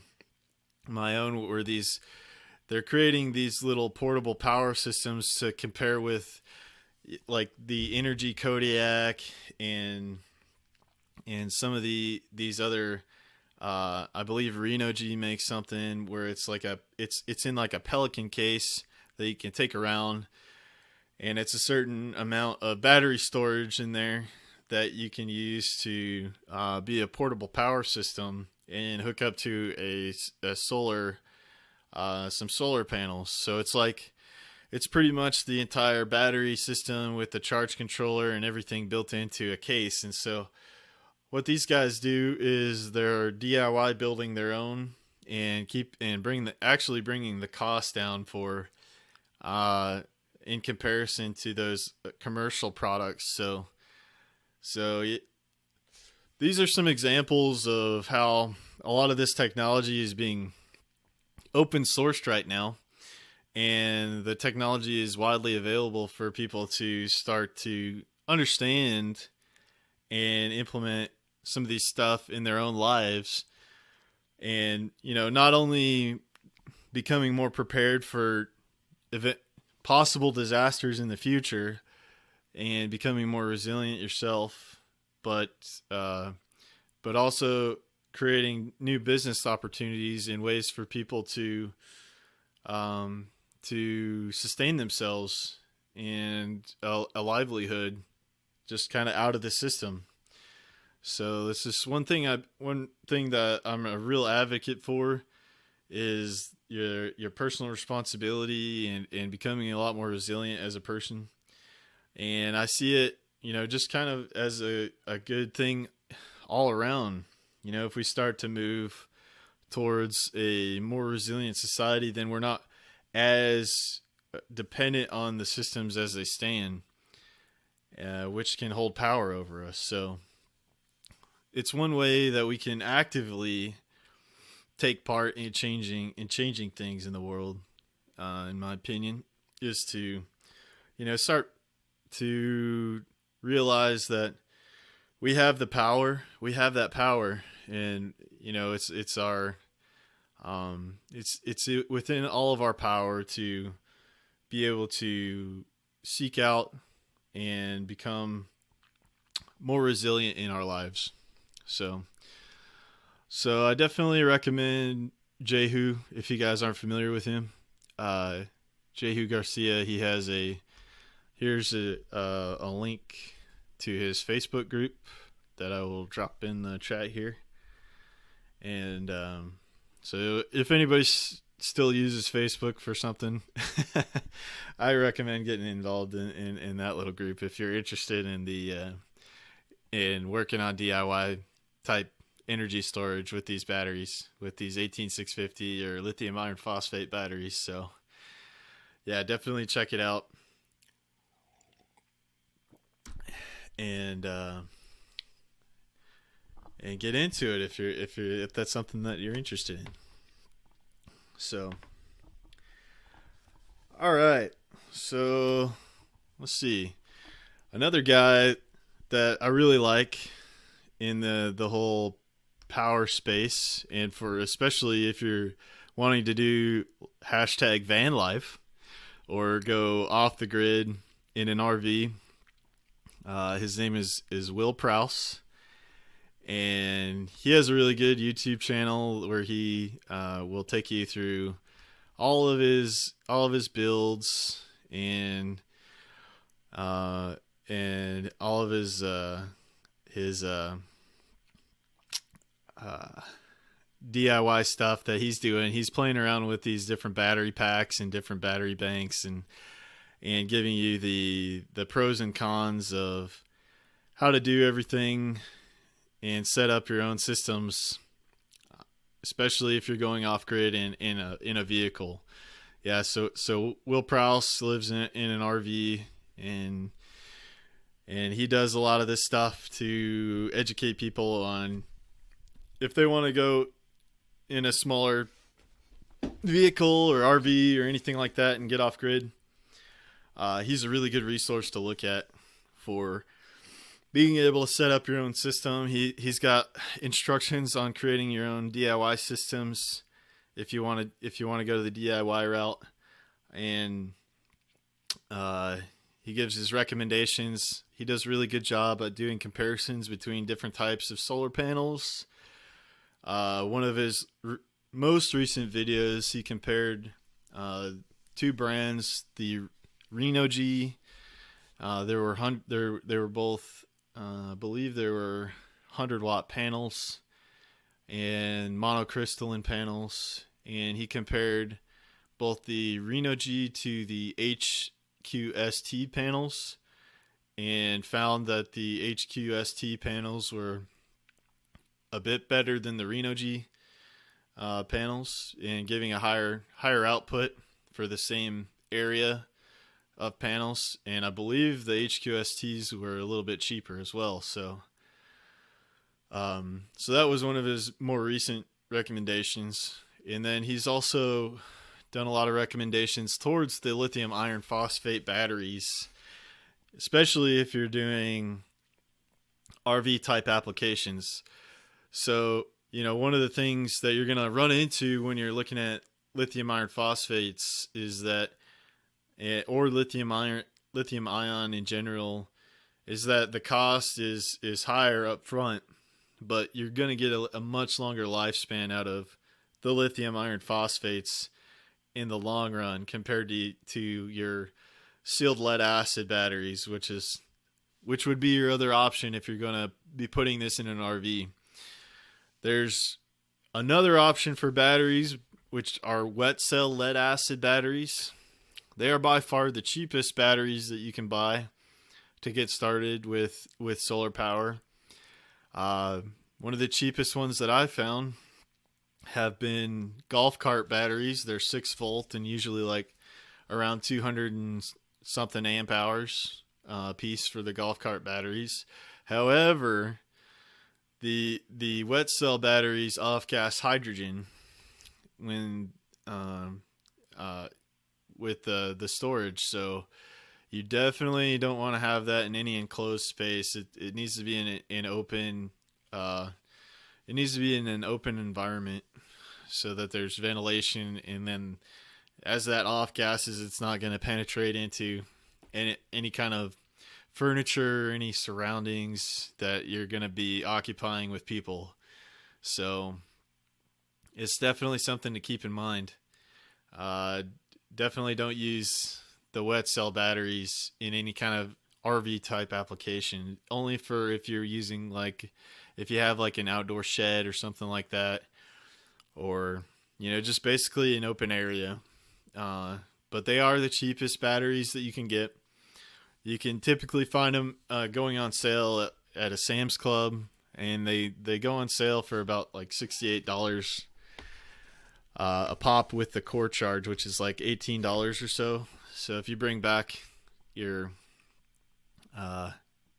my own were they're creating these little portable power systems to compare with like the Energy Kodiak and some of these other I believe Renogy makes something where it's like it's in like a Pelican case that you can take around, and it's a certain amount of battery storage in there that you can use to be a portable power system and hook up to a solar some solar panels. So it's pretty much the entire battery system with the charge controller and everything built into a case. And so what these guys do is they're DIY building their own and bringing the cost down for in comparison to those commercial products. These are some examples of how a lot of this technology is being open sourced right now, and the technology is widely available for people to start to understand and implement some of these stuff in their own lives. And, not only becoming more prepared for possible disasters in the future and becoming more resilient yourself, but also creating new business opportunities and ways for people to sustain themselves and a livelihood just kind of out of the system. So this is one thing that I'm a real advocate for is your personal responsibility and becoming a lot more resilient as a person. And I see it, just kind of as a good thing all around. If we start to move towards a more resilient society, then we're not as dependent on the systems as they stand, which can hold power over us. So it's one way that we can actively take part in changing things in the world, in my opinion, is to, start to realize that we have that power, and, it's our, it's within all of our power to be able to seek out and become more resilient in our lives. So I definitely recommend Jehu if you guys aren't familiar with him. Jehu Garcia, he has here's a link to his Facebook group that I will drop in the chat here. And so if anybody's still uses Facebook for something, I recommend getting involved in that little group if you're interested in the in working on DIY type energy storage with these batteries, with these 18650 or lithium iron phosphate batteries. So yeah, definitely check it out. And get into it if that's something that you're interested in. So, all right. So, let's see. Another guy that I really like in the whole power space, and for especially if you're wanting to do hashtag van life or go off the grid in an RV. His name is Will Prowse, and he has a really good YouTube channel where he will take you through all of his builds and all of his DIY stuff that he's doing. He's playing around with these different battery packs and different battery banks, and giving you the pros and cons of how to do everything and set up your own systems, especially if you're going off grid in a vehicle. Yeah, so Will Prowse lives in an RV, and he does a lot of this stuff to educate people on if they want to go in a smaller vehicle or RV or anything like that and get off grid. He's a really good resource to look at for being able to set up your own system. He's got instructions on creating your own DIY systems if you want to go to the DIY route, and he gives his recommendations. He does a really good job at doing comparisons between different types of solar panels. One of his most recent videos, he compared two brands, the Reno G. They were both, I believe, there were 100-watt panels and monocrystalline panels, and he compared both the Reno G to the HQST panels, and found that the HQST panels were a bit better than the Reno G panels, and giving a higher output for the same area of panels. And I believe the HQSTs were a little bit cheaper as well. So that was one of his more recent recommendations. And then he's also done a lot of recommendations towards the lithium iron phosphate batteries, especially if you're doing RV type applications. So, one of the things that you're going to run into when you're looking at lithium iron phosphates is that, or lithium ion in general, is that the cost is higher up front, but you're going to get a much longer lifespan out of the lithium iron phosphates in the long run compared to your sealed lead acid batteries, which would be your other option if you're going to be putting this in an RV. There's another option for batteries, which are wet cell lead acid batteries. They are by far the cheapest batteries that you can buy to get started with solar power. One of the cheapest ones that I've found have been golf cart batteries. They're 6-volt and usually like around 200 and something amp hours piece for the golf cart batteries. However, the wet cell batteries off gas hydrogen when with the storage, so you definitely don't want to have that in any enclosed space. It needs to be in an open it needs to be in an open environment so that there's ventilation, and then as that off gases, it's not going to penetrate into any kind of furniture or any surroundings that you're going to be occupying with people. So it's definitely something to keep in mind. Definitely don't use the wet cell batteries in any kind of RV type application. Only for if you're using, like, if you have like an outdoor shed or something like that, or just basically an open area. But they are the cheapest batteries that you can get. You can typically find them going on sale at a Sam's Club, and they go on sale for about like $68 a pop with the core charge, which is like $18 or so. So if you bring back your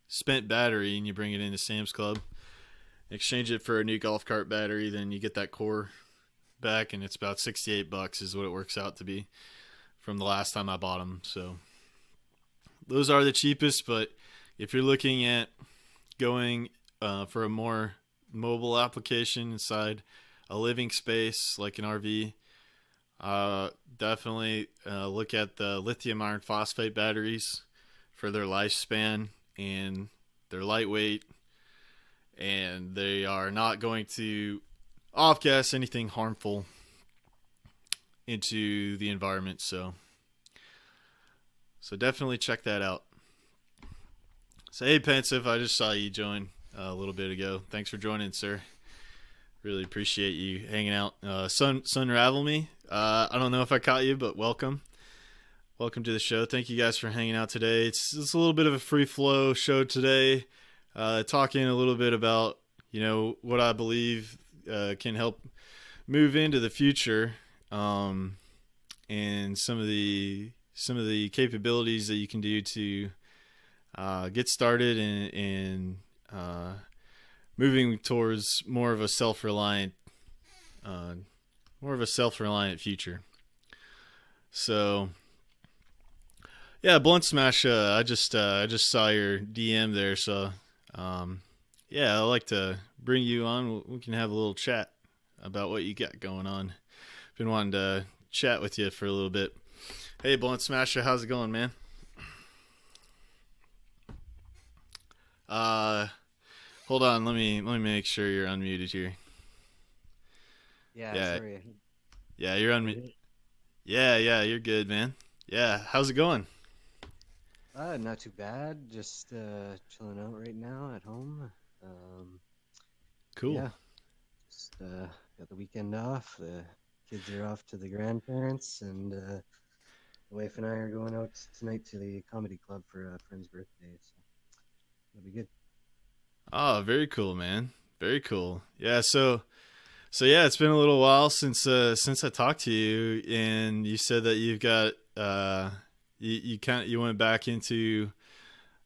spent battery and you bring it into Sam's Club, exchange it for a new golf cart battery, then you get that core back, and it's about $68 is what it works out to be from the last time I bought them. So those are the cheapest, but if you're looking at going for a more mobile application inside a living space like an RV, definitely look at the lithium iron phosphate batteries for their lifespan, and they're lightweight, and they are not going to off-gas anything harmful into the environment. So definitely check that out. So hey, Pensive, I just saw you join a little bit ago. Thanks for joining, sir. Really appreciate you hanging out. Sunravel Me. I don't know if I caught you, but welcome to the show. Thank you guys for hanging out today. It's a little bit of a free flow show today, talking a little bit about what I believe can help move into the future, and some of the capabilities that you can do to get started and moving towards more of a self-reliant future. So yeah, Blunt Smash, I just saw your DM there, so yeah, I'd like to bring you on. We can have a little chat about what you got going on. Been wanting to chat with you for a little bit. Hey, Blunt Smasher, how's it going, man? Hold on, let me make sure you're unmuted here. Yeah. Sorry. Yeah, you're unmuted. Yeah, you're good, man. Yeah, how's it going? Not too bad. Just chilling out right now at home. Cool. Yeah, just got the weekend off. The kids are off to the grandparents, and the wife and I are going out tonight to the comedy club for a friend's birthday. So it'll be good. Oh, very cool, man. Very cool. Yeah, so yeah, it's been a little while since I talked to you, and you said that you've got you went back into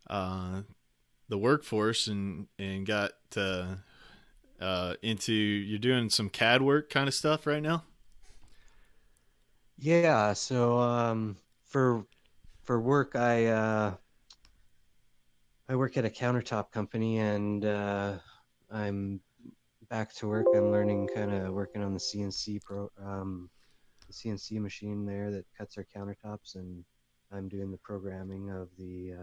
the workforce and got into, you're doing some CAD work kind of stuff right now. Yeah. So for work, I work at a countertop company, and I'm back to work. I'm learning, kind of working on the CNC machine there that cuts our countertops, and I'm doing the programming of the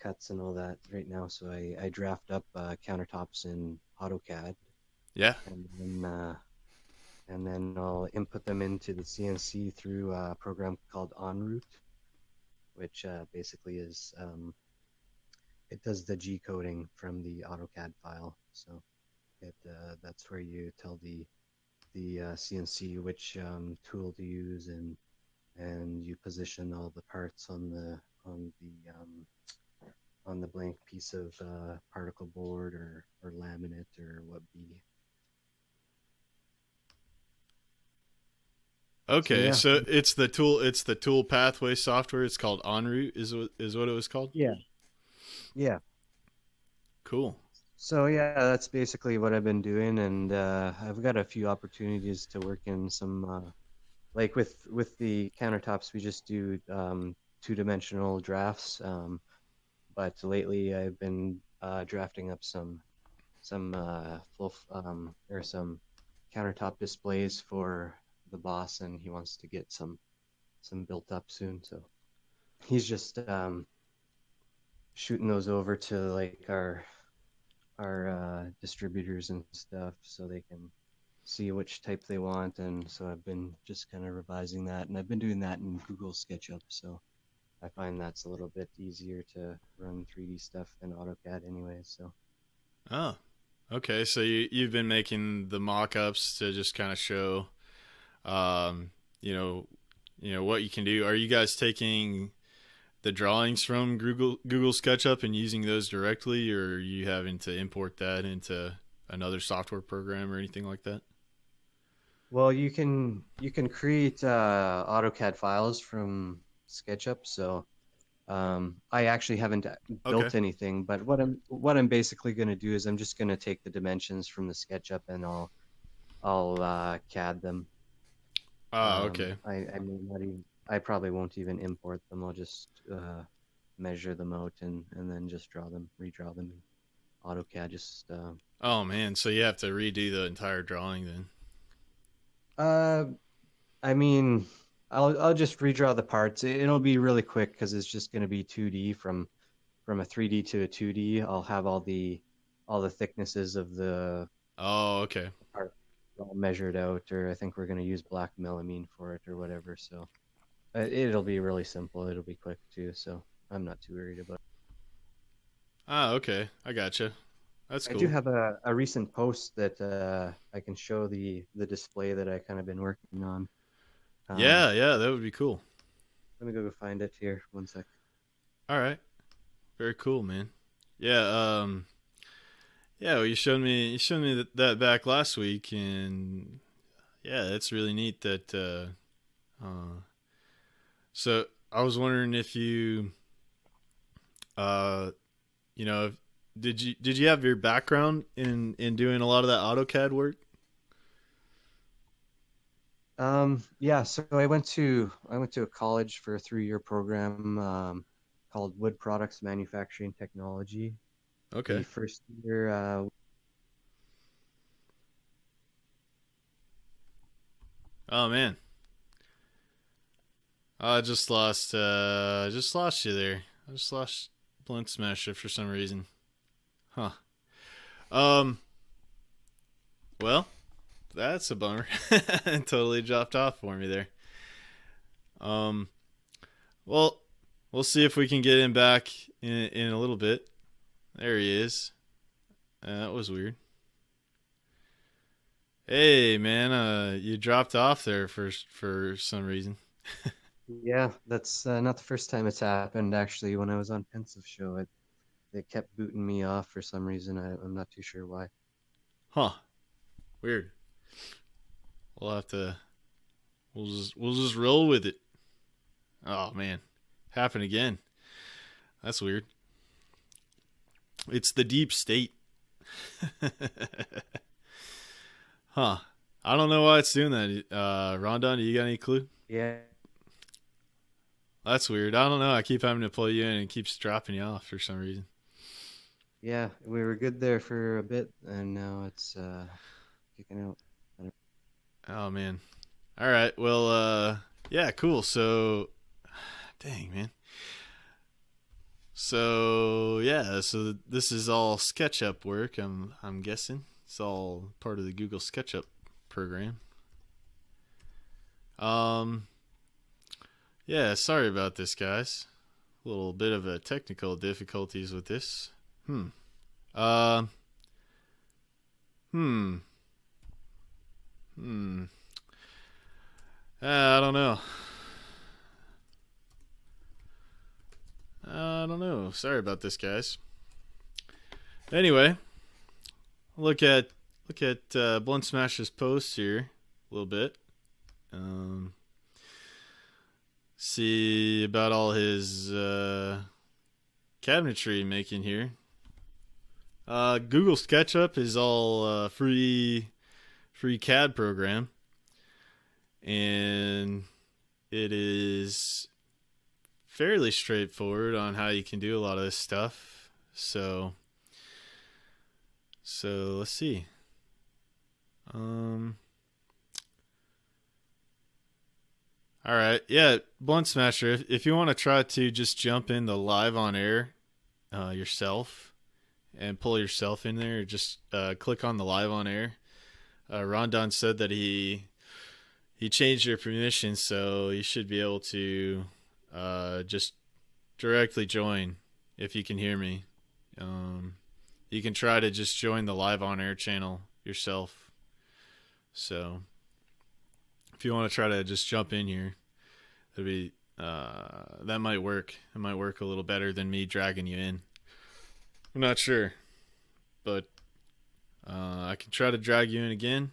cuts and all that right now. So I draft up countertops in AutoCAD. Yeah. And then I'll input them into the CNC through a program called En route, which basically is it does the G coding from the AutoCAD file. So that's where you tell the CNC which tool to use, and you position all the parts on the blank piece of particle board or laminate or what be. Okay, so it's the tool pathway software. It's called En route, is what it was called? Yeah. Cool. So yeah, that's basically what I've been doing, and I've got a few opportunities to work in some like with the countertops. We just do two-dimensional drafts, but lately I've been drafting up some or some countertop displays for the boss, and he wants to get some built up soon. So he's just shooting those over to like our distributors and stuff, so they can see which type they want. And so I've been just kind of revising that, and I've been doing that in Google SketchUp. So I find that's a little bit easier to run 3D stuff than AutoCAD anyway. So. Oh, okay. So you've been making the mock-ups to just kind of show um, what you can do. Are you guys taking the drawings from Google SketchUp and using those directly, or are you having to import that into another software program or anything like that? Well, you can create AutoCAD files from SketchUp. So I actually haven't Okay. built anything, but what I'm basically going to do is I'm just going to take the dimensions from the SketchUp and I'll CAD them. Ah, okay. I may not even I probably won't even import them. I'll just measure them out and then just redraw them in AutoCAD. Just Oh man, so you have to redo the entire drawing then. uh, I mean, I'll just redraw the parts. It'll be really quick because it's just going to be 2D from a 3D to a 2D. I'll have all the thicknesses of the Oh, okay. part all measured out, or I think we're going to use black melamine for it or whatever. So it'll be really simple. It'll be quick too. So I'm not too worried about it. Ah, okay. I gotcha. That's I do cool. have a recent post that I can show the display that I kind of been working on. Um, Yeah, yeah, that would be cool. Let me go find it here. One sec. All right. Very cool, man. Yeah, yeah, well, you showed me that back last week, and yeah, that's really neat that so I was wondering if you uh you know, did you have your background in doing a lot of that AutoCAD work? Yeah, so I went to a college for a 3-year program called Wood Products Manufacturing Technology. The Okay. first year, Oh man. I just lost you there. I just lost Blunt Smasher for some reason. Huh. Um well, that's a bummer. Totally dropped off for me there. Um well, we'll see if we can get him back in a little bit. There he is. That was weird. Hey man, you dropped off there for some reason. yeah, that's not the first time it's happened. Actually, when I was on Pensive Show, they kept booting me off for some reason. I'm not too sure why. Huh. Weird. We'll have to we'll just roll with it. Oh man. Happened again. That's weird. It's the deep state. Huh. I don't know why it's doing that. Rondon, do you got any clue? Yeah, That's weird. I don't know. I keep having to pull you in and it keeps dropping you off for some reason. yeah, we were good there for a bit, and now it's kicking out. Oh man. All right. Well, yeah, cool. So, dang man. So yeah. So this is all SketchUp work. I'm guessing it's all part of the Google SketchUp program. Um. Yeah. Sorry about this, guys. A little bit of a technical difficulties with this. Hmm. Uh. Hmm. Hmm. I don't know. I don't know. Sorry about this, guys. Anyway, look at Blunt Smash's post here a little bit. Um, see about all his cabinetry making here. Google SketchUp is all free CAD program, and it is fairly straightforward on how you can do a lot of this stuff. So let's see. Um, all right, yeah, Blunt Smasher. If you want to try to just jump in the live on air yourself and pull yourself in there, just click on the live on air. Rondon said that he changed your permissions, so you should be able to just directly join if you can hear me. You can try to just join the live on air channel yourself. So if you want to try to just jump in here, that'd be that might work. It might work a little better than me dragging you in. I'm not sure, but I can try to drag you in again.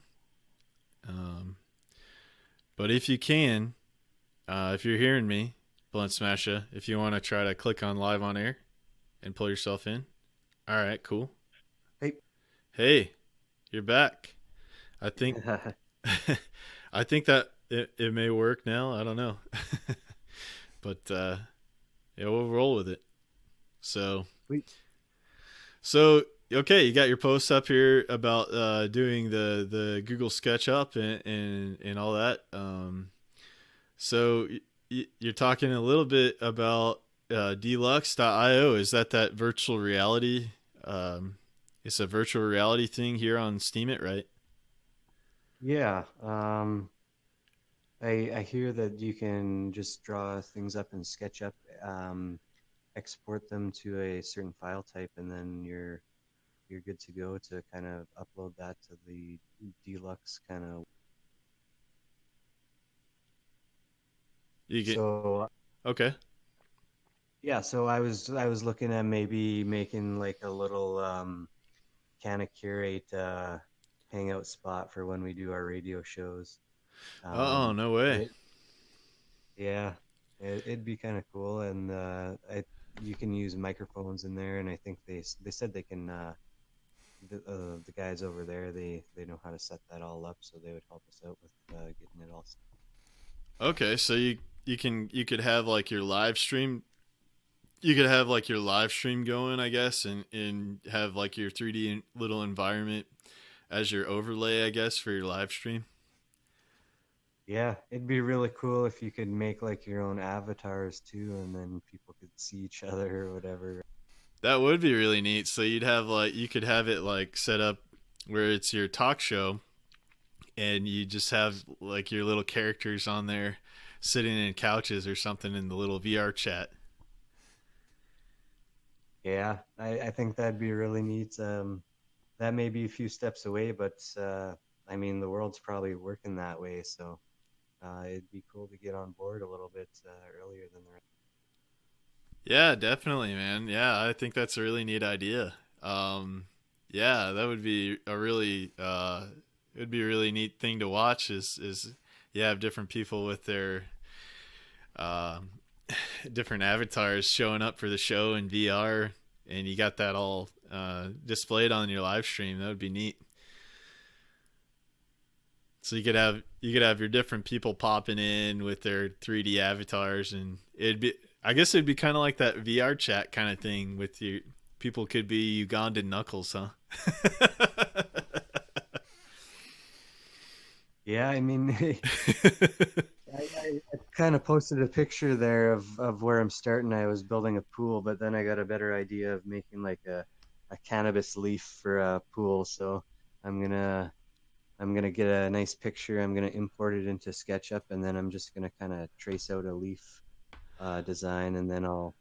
But if you can, if you're hearing me, Blunt Smasher, if you want to try to click on live on air and pull yourself in. All right, cool. Hey, you're back. I think I think that it may work now. I don't know. But yeah, we'll roll with it. So okay, you got your post up here about doing the Google Sketchup and all that. So you're talking a little bit about Deluxe.io. Is that virtual reality? It's a virtual reality thing here on Steemit, right? Yeah. I hear that you can just draw things up in SketchUp, export them to a certain file type, and then you're good to go to kind of upload that to the Deluxe kind of. Okay. Yeah, so I was looking at maybe making like a little kind of curate hangout spot for when we do our radio shows. Oh, no way. It'd be kind of cool, and you can use microphones in there, and I think they said they can. The guys over there, they know how to set that all up, so they would help us out with getting it all set. Okay, so you could have like your live stream. You could have like your live stream going, I guess, and have like your 3D little environment as your overlay, I guess, for your live stream. Yeah, it'd be really cool if you could make like your own avatars too, and then people could see each other or whatever. That would be really neat. So you could have it like set up where it's your talk show, and you just have like your little characters on there sitting in couches or something in the little VR chat. Yeah, I think that'd be really neat. That may be a few steps away, but I mean, the world's probably working that way, so it'd be cool to get on board a little bit earlier than the rest. Yeah, definitely, man. Yeah, I think that's a really neat idea. Yeah, that would be it'd be a really neat thing to watch. Is you have different people with their different avatars showing up for the show in VR, and you got that all displayed on your live stream. That would be neat. So you could have your different people popping in with their 3D avatars, and I guess it'd be kind of like that VR chat kind of thing with your people. Could be Ugandan Knuckles, huh? Yeah, I mean, I kind of posted a picture there of where I'm starting. I was building a pool, but then I got a better idea of making like a cannabis leaf for a pool. So I'm gonna get a nice picture. I'm gonna import it into SketchUp, and then I'm just gonna kind of trace out a leaf design, and then I'll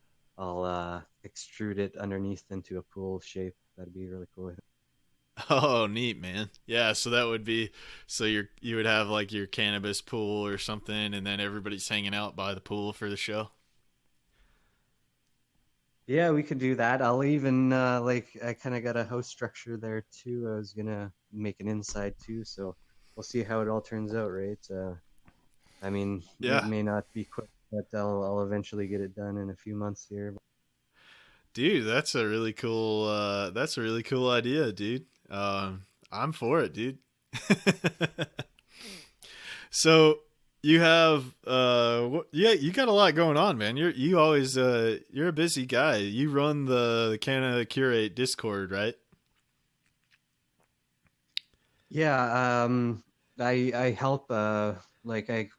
extrude it underneath into a pool shape. That'd be really cool. Oh, neat, man. Yeah, so that would be you would have like your cannabis pool or something, and then everybody's hanging out by the pool for the show. Yeah, we could do that. I'll even I kind of got a house structure there too. I was gonna make an inside too, so we'll see how it all turns out, right? I mean, yeah, it may not be quick, but I'll eventually get it done in a few months here. Dude, that's a really cool idea, dude. I'm for it, dude. So you have you got a lot going on, man. You always you're a busy guy. You run the Canada Curate Discord, right? Yeah, I help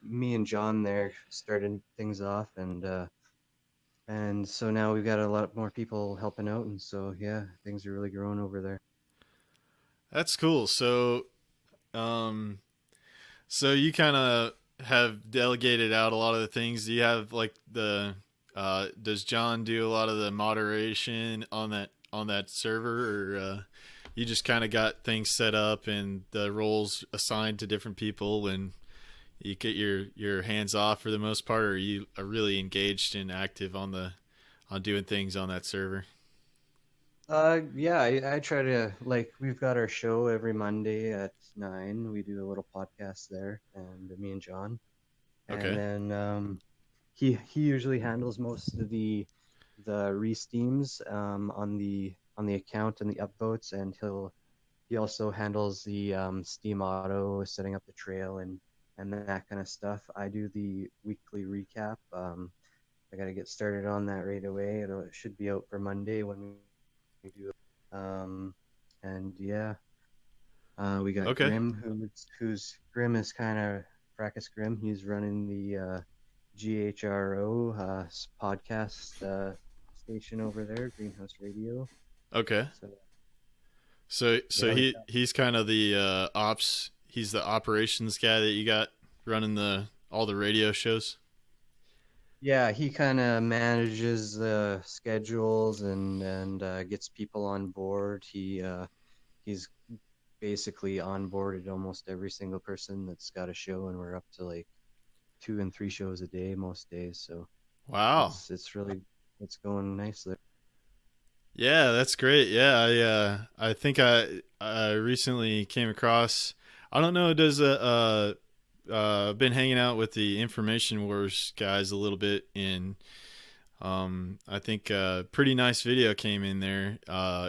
me and John there started things off, and so now we've got a lot more people helping out, and so yeah, things are really growing over there. That's cool. So so you kind of have delegated out a lot of the things. Do you have like does John do a lot of the moderation on that server, or you just kind of got things set up and the roles assigned to different people, and You get your hands off for the most part, or you are really engaged and active on doing things on that server? Yeah, I try to like we've got our show every Monday at 9. We do a little podcast there, and me and John, and Okay. then he usually handles most of the re-steams on the account and the upvotes, and he also handles the Steam Auto, setting up the trail and that kind of stuff. I do the weekly recap. I got to get started on that right away. It should be out for Monday when we do. Um, and yeah, we got Okay. Grim, who's Grim is kind of Fracas Grim. He's running the GHRO podcast station over there, Greenhouse Radio. Okay. So So yeah, we he's kind of the ops. He's the operations guy that you got running the all the radio shows. Yeah, he kind of manages the schedules and gets people on board. He's basically onboarded almost every single person that's got a show, and we're up to like 2 and 3 shows a day most days. So Wow. it's really it's going nicely. Yeah, that's great. Yeah, I think I recently came across. I don't know. Does been hanging out with the Information Wars guys a little bit, and I think pretty nice video came in there.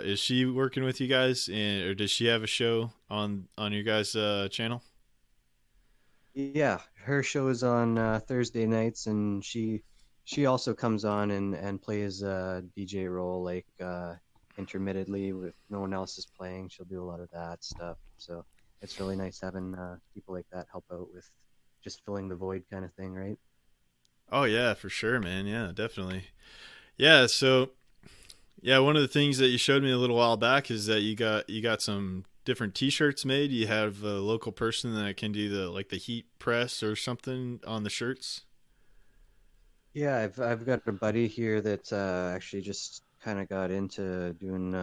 Is she working with you guys, and or does she have a show on your guys' channel? Yeah, her show is on Thursday nights, and she also comes on and plays a DJ role like intermittently with no one else is playing. She'll do a lot of that stuff. So it's really nice having people like that help out with just filling the void kind of thing, right? Oh yeah, for sure, man. Yeah, definitely. Yeah, so yeah, one of the things that you showed me a little while back is that you got some different T-shirts made. You have a local person that can do the heat press or something on the shirts. Yeah, I've got a buddy here that actually just kind of got into doing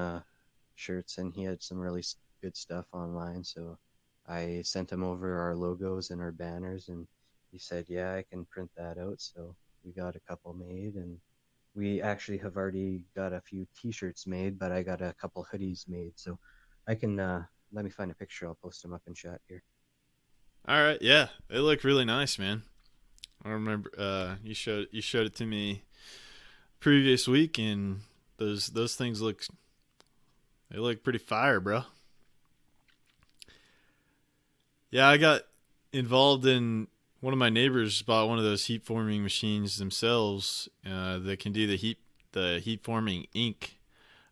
shirts, and he had some really good stuff online. So I sent him over our logos and our banners, and he said, "Yeah, I can print that out." So we got a couple made, and we actually have already got a few T-shirts made, but I got a couple hoodies made. So I can let me find a picture. I'll post them up in chat here. All right, yeah, they look really nice, man. I remember you showed it to me previous week, and those things look pretty fire, bro. Yeah, I got involved in one of my neighbors bought one of those heat forming machines themselves that can do the heat forming ink,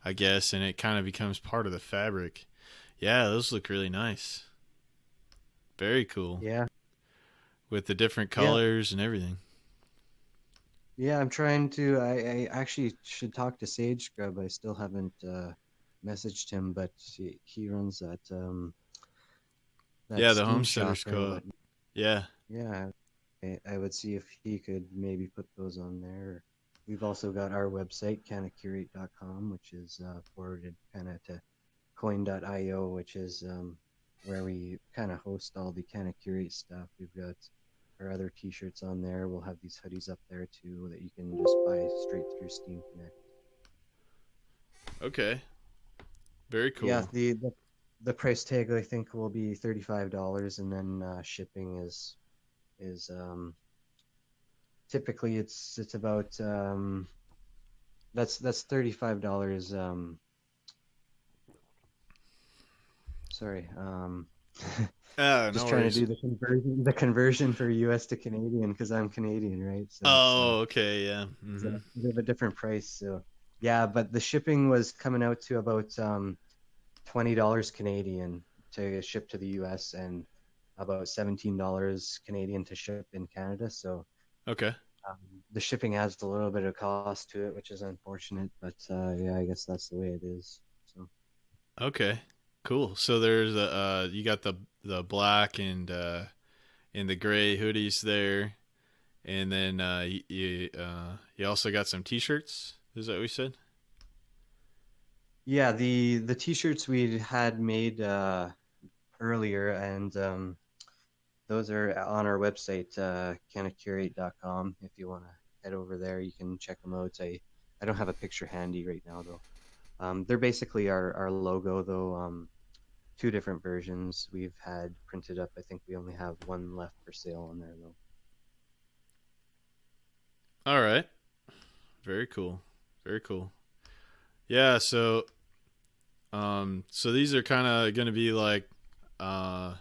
I guess, and it kind of becomes part of the fabric. Yeah, those look really nice. Very cool Yeah, with the different yeah, colors and everything. yeah. I'm trying to. I actually should talk to Sage Scrub. I still haven't messaged him, but he runs that Yeah, the Steam shop Homesteaders and Co-op. what. Yeah. Yeah, I would see if he could maybe put those on there. We've also got our website, cannacurate.com, which is forwarded kind of to coin.io, which is where we kind of host all the Canna Curate stuff. We've got our other t-shirts on there. We'll have these hoodies up there too that you can just buy straight through Steam Connect. Okay. Very Yeah, cool. the price tag I think will be $35, and then shipping is typically it's about that's $35. Sorry. No Just trying to worries. do the conversion for US to Canadian because I'm Canadian, right? So Oh, okay, yeah. it's a Hmm. bit of a different price. So yeah, but the shipping was coming out to about $20 Canadian to ship to the US, and about $17 Canadian to ship in Canada. So Okay. um, the shipping adds a little bit of cost to it, which is unfortunate, but yeah, I guess that's the way it is. So Okay. Cool. So there's you got the black and the gray hoodies there, and then you also got some t-shirts. Is that what we said? yeah, the t-shirts we had made earlier, and those are on our website, curate.com. If you want to head over there, you can check them out. I don't have a picture handy right now though. They're basically our logo though. Two different versions we've had printed up. I think we only have one left for sale on there though. All right. Very cool. Very cool. Yeah. So these are kind of going to be like, uh,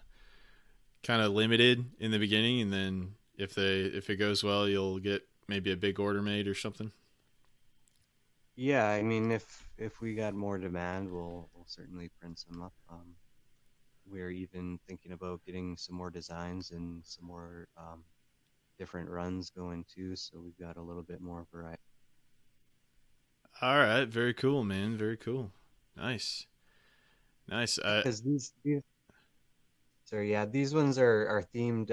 kind of limited in the beginning, and then if it goes well, you'll get maybe a big order made or something. Yeah, I mean, if we got more demand, we'll certainly print some up. We're even thinking about getting some more designs and some more different runs going too, so we've got a little bit more variety. All right. Very cool, man. Very cool. Nice. Nice. Because these sorry, yeah, these ones are themed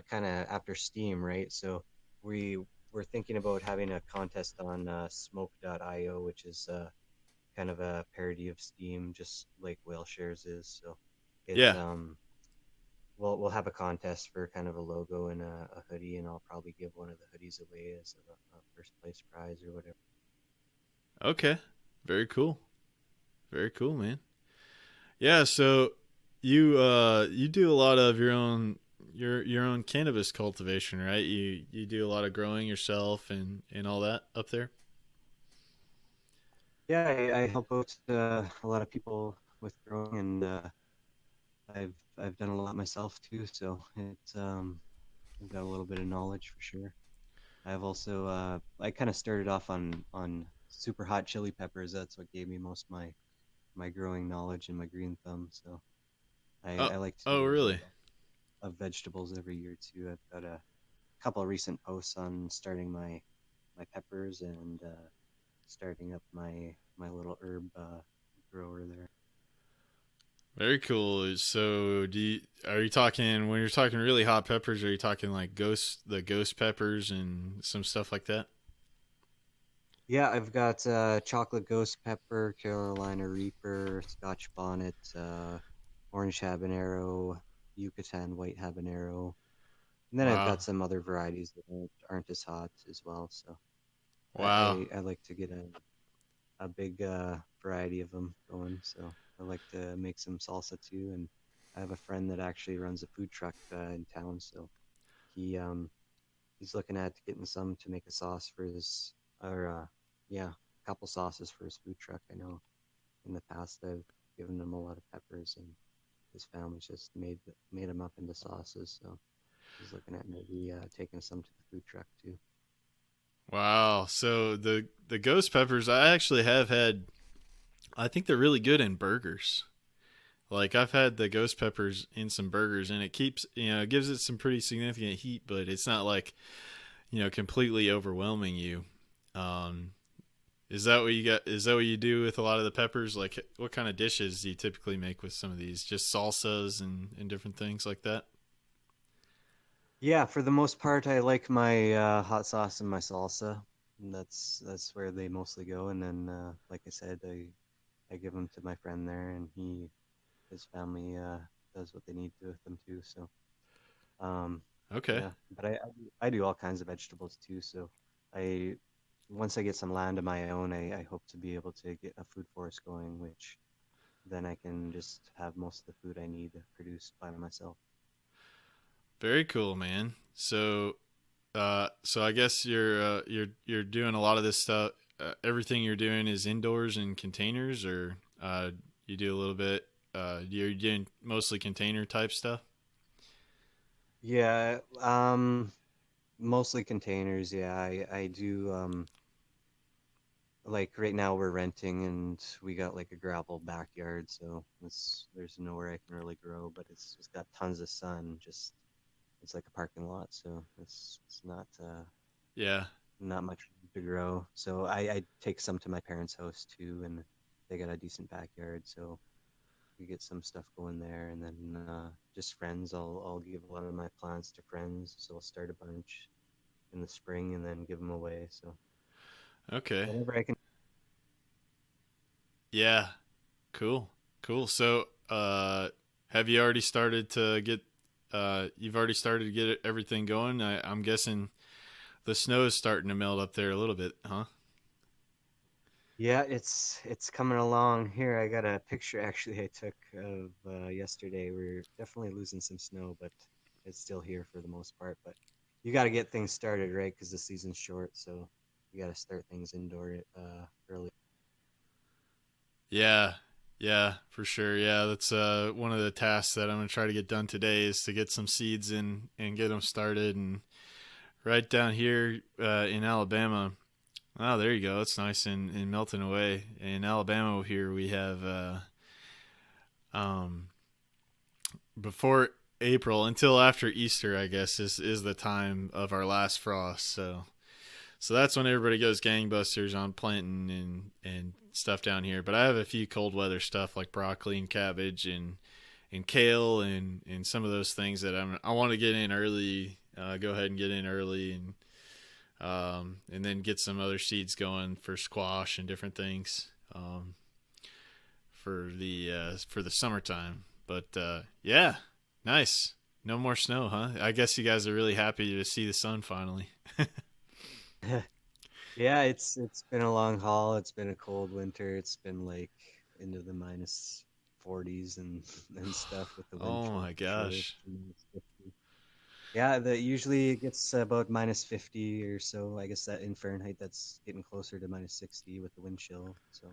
kind of after Steam, right? So we we're thinking about having a contest on smoke.io, which is kind of a parody of Steam, just like Whale Shares is. So it Yeah. we'll have a contest for kind of a logo and a hoodie, and I'll probably give one of the hoodies away as a first place prize or whatever. Okay. Very cool. Very cool, man. Yeah. So you do a lot of your own cannabis cultivation, right? You do a lot of growing yourself and all that up there. Yeah, I help out a lot of people with growing, and I've done a lot myself too. So it's I've got a little bit of knowledge for sure. I've also I kind of started off on super hot chili peppers. That's what gave me most my growing knowledge and my green thumb. So Oh. I like to Oh, do a really? bit of vegetables every year too. I've got a couple of recent posts on starting my peppers and starting up my little herb grower there. Very cool. So, are you talking when you're talking really hot peppers? Are you talking like the ghost peppers and some stuff like that? Yeah, I've got chocolate ghost pepper, Carolina Reaper, Scotch bonnet, orange habanero, Yucatan white habanero, and then I've Wow, got some other varieties that aren't as hot as well. So wow. I like to get a big variety of them going. So I like to make some salsa too, and I have a friend that actually runs a food truck in town, so he he's looking at getting some to make a sauce for his or yeah, a couple sauces for his food truck. I know in the past I've given him a lot of peppers, and his family's just made them up into sauces. So he's looking at maybe taking some to the food truck too. Wow. So the ghost peppers, I actually have had. I think they're really good in burgers. Like I've had the ghost peppers in some burgers, and it keeps it gives it some pretty significant heat, but it's not like completely overwhelming you. Um, is that what you got? Is that what you do with a lot of the peppers? Like, what kind of dishes do you typically make with some of these? Just salsas and different things like that. Yeah, for the most part, I like my hot sauce and my salsa. And that's where they mostly go. And then, like I said, I give them to my friend there, and his family does what they need to with them too. So, um, Okay. yeah, but I do all kinds of vegetables too. So, I once I get some land of my own, I hope to be able to get a food forest going, which then I can just have most of the food I need produced by myself. Very cool, man. So I guess you're doing a lot of this stuff. Everything you're doing is indoors in containers, or you do a little bit. You're doing mostly container type stuff. Yeah, mostly containers. Yeah, I do. Like right now we're renting and we got like a gravel backyard, so there's nowhere I can really grow, but it's got tons of sun. Just it's like a parking lot, so it's Yeah. not much to grow. So I take some to my parents' house too, and they got a decent backyard, so we get some stuff going there, and then just friends. I'll give a lot of my plants to friends, so I'll start a bunch in the spring and then give them away. So Okay. whenever I can. Yeah. Cool. Cool. So have you already started to get you've already started to get everything going. I'm guessing the snow is starting to melt up there a little bit, huh? Yeah, it's coming along. Here, I got a picture actually I took of yesterday. We're definitely losing some snow, but it's still here for the most part. But you got to get things started, right? Because the season's short, so you got to start things indoor early. Yeah, yeah, for sure. Yeah, that's one of the tasks that I'm gonna try to get done today is to get some seeds in and get them started. And right down here in Alabama, oh, there you go. It's nice and melting away. In Alabama here we have um, before April until after Easter, I guess is the time of our last frost. So that's when everybody goes gangbusters on planting and stuff down here. But I have a few cold weather stuff like broccoli and cabbage and kale and some of those things that I want to get in early. Go ahead and get in early and then get some other seeds going for squash and different things for the summertime. But yeah, nice. No more snow, huh? I guess you guys are really happy to see the sun finally. Yeah, it's been a long haul. It's been a cold winter. It's been like into the minus 40s and stuff with the wind Oh chill. my Chill gosh. to -50. Yeah, the usually it gets about -50 or so. I guess that in Fahrenheit, that's getting closer to -60 with the wind chill. So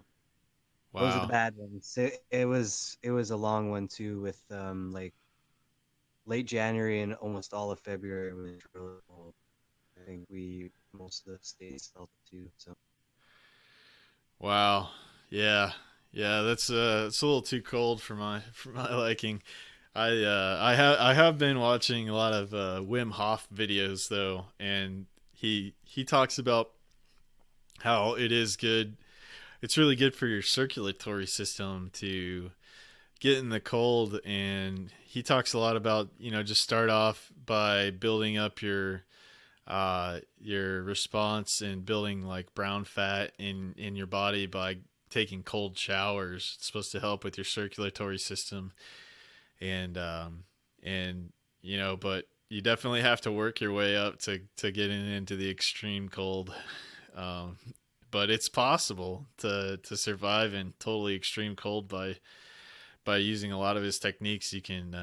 those are the Wow. bad ones. It was a long one too, with like late January and almost all of February was really cold. I think we most of the states felt it too. So Wow. Yeah. Yeah, that's it's a little too cold for my liking. I have been watching a lot of Wim Hof videos though, and he talks about how it is good. It's really good for your circulatory system to get in the cold, and he talks a lot about just start off by building up your response and building like brown fat in your body by taking cold showers. It's supposed to help with your circulatory system and but you definitely have to work your way up to getting into the extreme cold. Um, but it's possible to survive in totally extreme cold by using a lot of his techniques. You can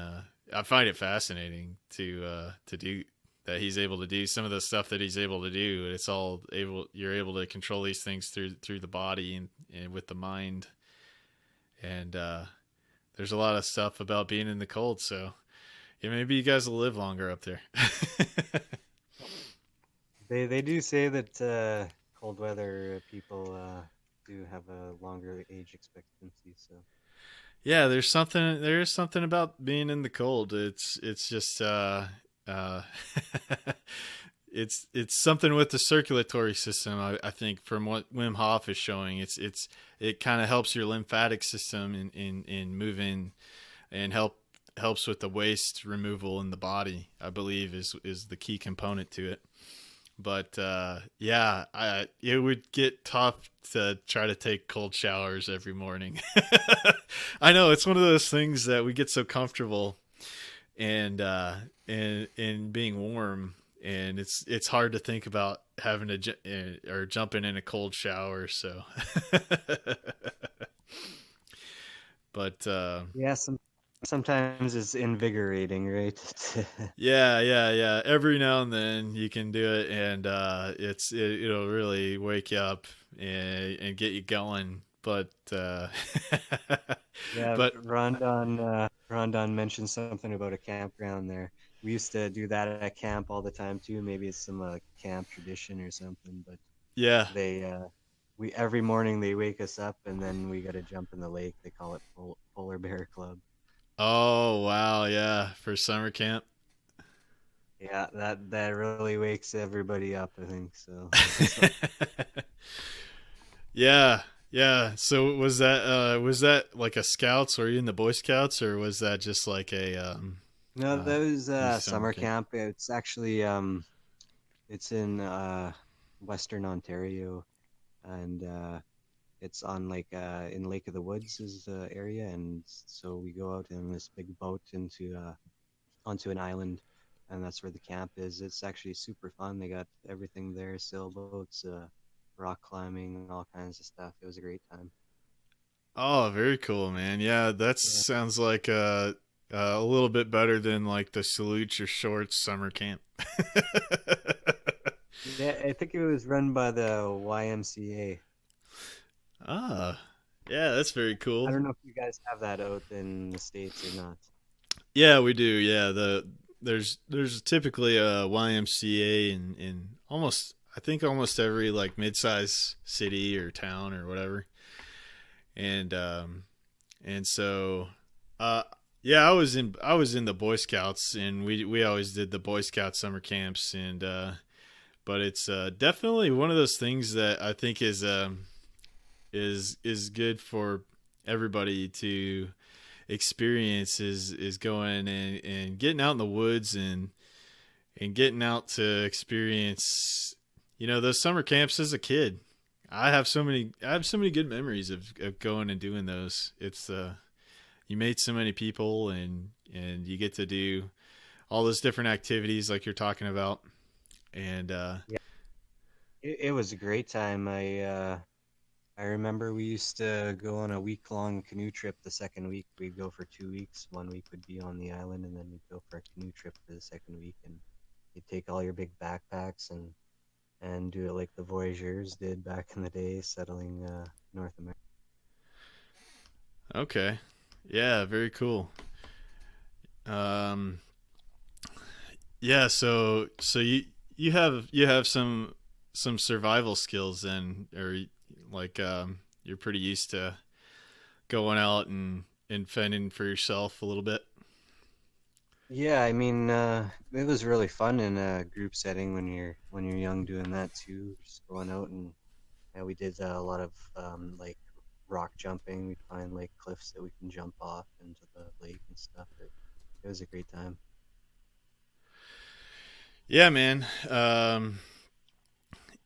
I find it fascinating to do that he's able to do some of the stuff that he's able to do. It's all able you're able to control these things through the body and with the mind. And there's a lot of stuff about being in the cold. So yeah, maybe you guys will live longer up there. they do say that cold weather people do have a longer age expectancy. So Yeah, there's something about being in the cold. It's just uh it's something with the circulatory system. I think from what Wim Hof is showing, it kind of helps your lymphatic system in moving and helps with the waste removal in the body. I believe is the key component to it. But yeah, it would get tough to try to take cold showers every morning. I know it's one of those things that we get so comfortable and in being warm, and it's hard to think about having to or jumping in a cold shower. So, but yeah, sometimes it's invigorating, right? yeah. Every now and then you can do it, and it'll really wake you up and get you going. But Yeah, but Rondon mentioned something about a campground there. We used to do that at camp all the time too. Maybe it's some camp tradition or something, but yeah. they we every morning they wake us up and then we got to jump in the lake. They call it Polar Bear Club. Oh wow, yeah, for summer camp. Yeah, that really wakes everybody up, I think. So Yeah, yeah. So was that like a scouts? Were you in the Boy Scouts, or was that just like a no, uh, that was youth summer summer camp? camp. It's actually it's in Western Ontario, and it's on like in Lake of the Woods is the area, and so we go out in this big boat into onto an island, and that's where the camp is. It's actually super fun. They got everything there: sailboats, rock climbing, all kinds of stuff. It was a great time. Oh, very cool, man. Yeah, that Yeah, sounds like a little bit better than like the Salute Your Shorts summer camp. yeah. I think it was run by the YMCA. Ah, yeah, that's very I cool. don't know if you guys have that out in the States or not. Yeah, we do. Yeah, there's typically a YMCA in almost I think almost every like mid-size city or town or whatever. And and so uh yeah, I was in the Boy Scouts, and we always did the Boy Scout summer camps. And but it's definitely one of those things that I think is good for everybody to experience, is going and getting out in the woods and getting out to experience, those summer camps as a kid. I have so many good memories of going and doing those. It's you meet so many people, and you get to do all those different activities like you're talking about. And Yeah, it was a great time. I remember we used to go on a week-long canoe trip. The second week we'd go for 2 weeks. One week would be on the island, and then we'd go for a canoe trip for the second week. And you'd take all your big backpacks and do it like the voyageurs did back in the day, settling North America. okay, yeah, very cool. Um, yeah, so you have some survival skills then, or like you're pretty used to going out and fending for yourself a little bit. Yeah, I mean, it was really fun in a group setting when you're young doing that too. Just going out and yeah, we did a lot of like rock jumping. We'd find like cliffs that we can jump off into the lake and stuff. It was a great time. Yeah, man.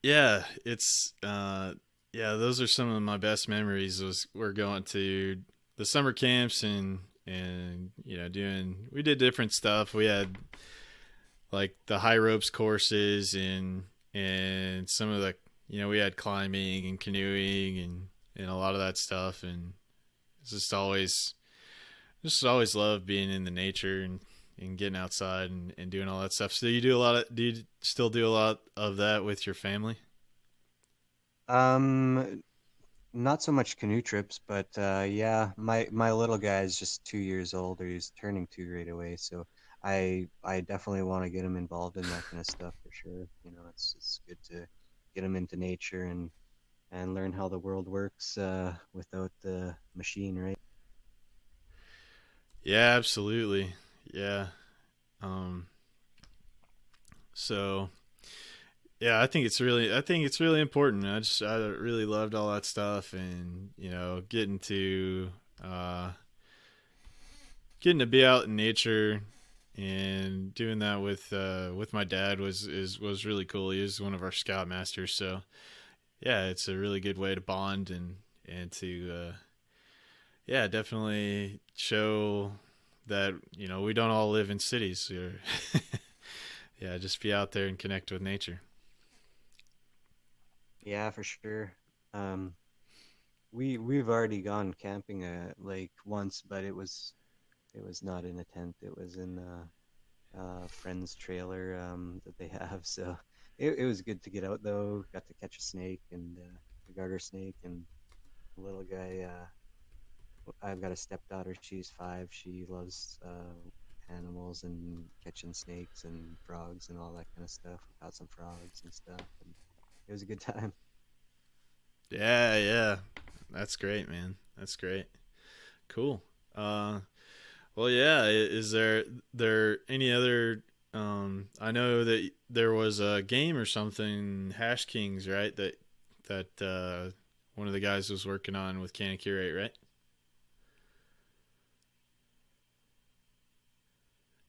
Yeah, it's yeah, those are some of my best memories. Was we're going to the summer camps, and doing we did different stuff. We had like the high ropes courses, and some of the we had climbing and canoeing and a lot of that stuff. And it's just always love being in the nature and getting outside and doing all that stuff. So do you still do a lot of that with your family? Um, Not so much canoe trips, but yeah, my little guy is just 2 years old, or he's turning two right away. So I definitely want to get him involved in that kind of stuff for sure. It's good to get him into nature and learn how the world works without the machine, right? Yeah, absolutely. Yeah. Um so yeah, I think it's really important. I really loved all that stuff, and uh getting to be out in nature and doing that with my dad was really cool. He was one of our scoutmasters, so yeah, it's a really good way to bond and to yeah, definitely show that we don't all live in cities. Yeah, just be out there and connect with nature. Yeah, for sure. Um, we've already gone camping like once, but it was not in a tent. It was in a friend's trailer that they have. So it was good to get out though. Got to catch a snake and a garter snake, and the little guy. I've got a stepdaughter. She's 5. She loves animals and catching snakes and frogs and all that kind of stuff. We caught some frogs and stuff, and it was a good time. Yeah, yeah, that's great, man. That's great. Cool. Uh, well, yeah. Is there any other? I know that there was a game or something, Hash Kings, right? That one of the guys was working on with Can Curate, right?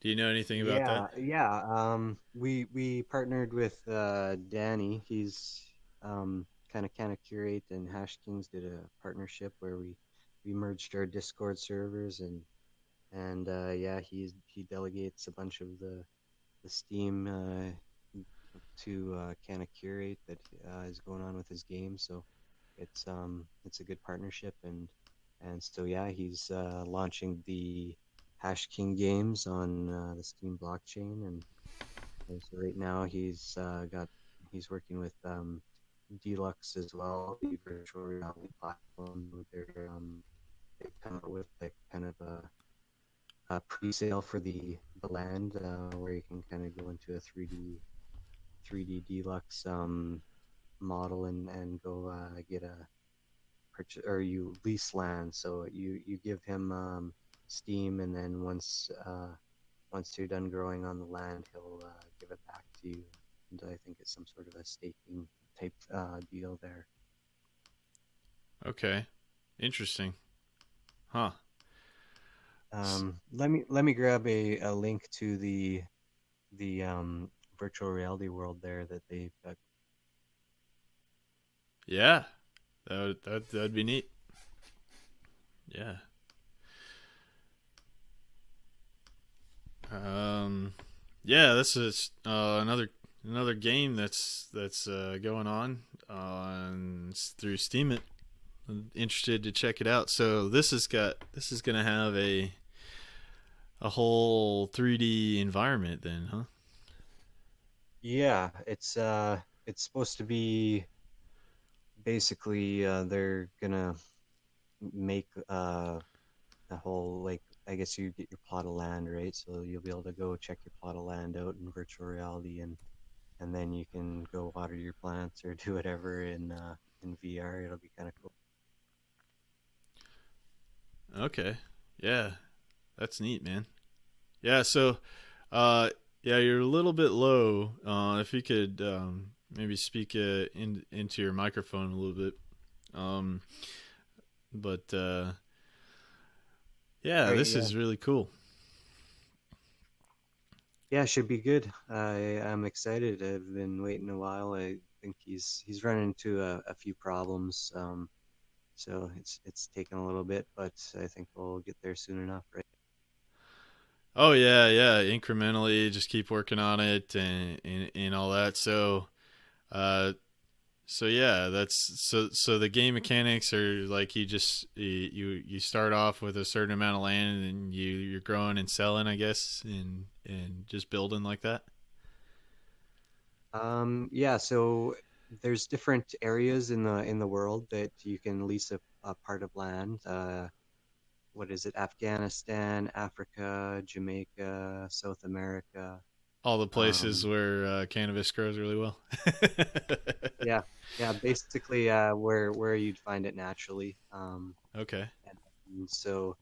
Do you know anything about that? Yeah, yeah. We partnered with Danny. He's kind of curate, and Hash Kings did a partnership where we merged our Discord servers, and yeah, he delegates a bunch of the Steam to kind of curate that is going on with his game. So it's a good partnership, and so yeah, he's launching the Hash King games on the Steam blockchain, and so right now he's working with Deluxe as well, the virtual reality platform. They've come up with like kind of a pre-sale for the land where you can kind of go into a 3D Deluxe model and go get a purchase, or you lease land. So you give him Steam, and then once you're done growing on the land, he'll give it back to you. And I think it's some sort of a staking type deal there. Okay. Interesting. Huh. Let me grab a link to the virtual reality world there that they've got. Yeah. That'd be neat. Yeah. Yeah, this is another game that's going on through Steam. I'm interested to check it out. So this is gonna have a whole 3D environment then, huh? Yeah, it's supposed to be basically they're gonna make a whole, like, I guess you get your plot of land, right? So you'll be able to go check your plot of land out in virtual reality, and then you can go water your plants or do whatever in VR. It'll be kind of cool. Okay. Yeah, that's neat, man. Yeah, so yeah, you're a little bit low. If you could maybe speak into your microphone a little bit. Um, but All yeah, right, this yeah. is really cool. Yeah, should be good. I'm excited. I've been waiting a while. I think he's run into a few problems. So it's taken a little bit, but I think we'll get there soon enough, right? Oh yeah, yeah. Incrementally, just keep working on it and all that. Uh, so yeah, so the game mechanics are like you start off with a certain amount of land and you're growing and selling, I guess, and just building like that. Yeah, so there's different areas in the world that you can lease a part of land. What is it? Afghanistan, Africa, Jamaica, South America. All the places Um, where cannabis grows really well. yeah, yeah, basically where you'd find it naturally. Okay. And so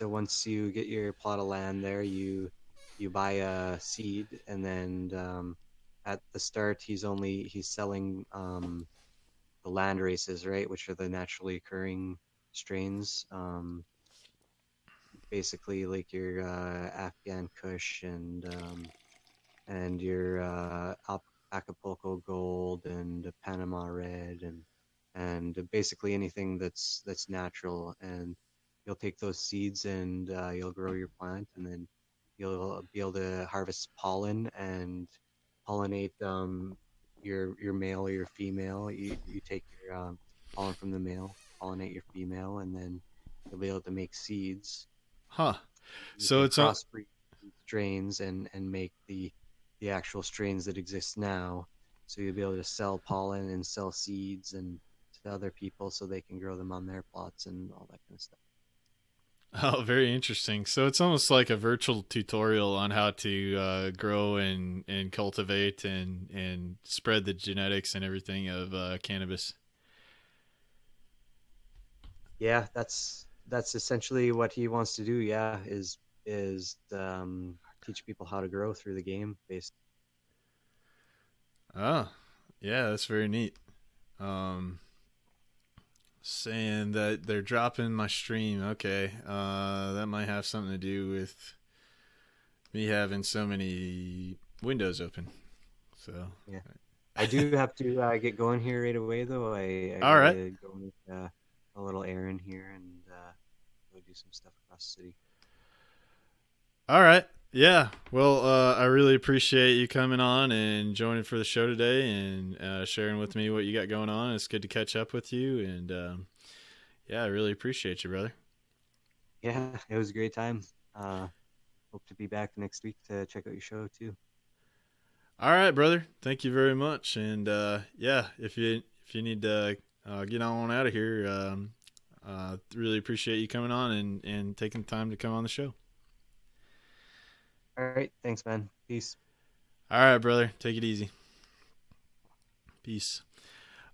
once you get your plot of land there, you buy a seed, and then at the start he's selling the land races, right, which are the naturally occurring strains. Basically like your Afghan Kush and your Acapulco Gold and Panama Red and basically anything that's natural. And you'll take those seeds and you'll grow your plant, and then you'll be able to harvest pollen and pollinate your male or your female. You take your pollen from the male, pollinate your female, and then you'll be able to make seeds. Huh. You So can it's on. crossbreed strains and make the actual strains that exist now. So you'll be able to sell pollen and sell seeds and to other people so they can grow them on their plots and all that kind of stuff. Oh, very interesting. So it's almost like a virtual tutorial on how to grow and cultivate and spread the genetics and everything of cannabis. Yeah, that's essentially what he wants to do. Yeah, is teach people how to grow through the game. Basically, Oh, yeah, that's very neat. Um, Saying that they're dropping my stream. Okay, that might have something to do with me having so many windows open. So, yeah. I do have to get going here right away, though. I all right. gotta go make a little errand here and go do some stuff across the city. All right. Yeah. Well, I really appreciate you coming on and joining for the show today and sharing with me what you got going on. It's good to catch up with you. And yeah, I really appreciate you, brother. Yeah, it was a great time. Hope to be back next week to check out your show too. All right, brother. Thank you very much. And yeah, if you need to get on out of here, really appreciate you coming on and taking the time to come on the show. All right, thanks, man. Peace. All right, brother. Take it easy. Peace.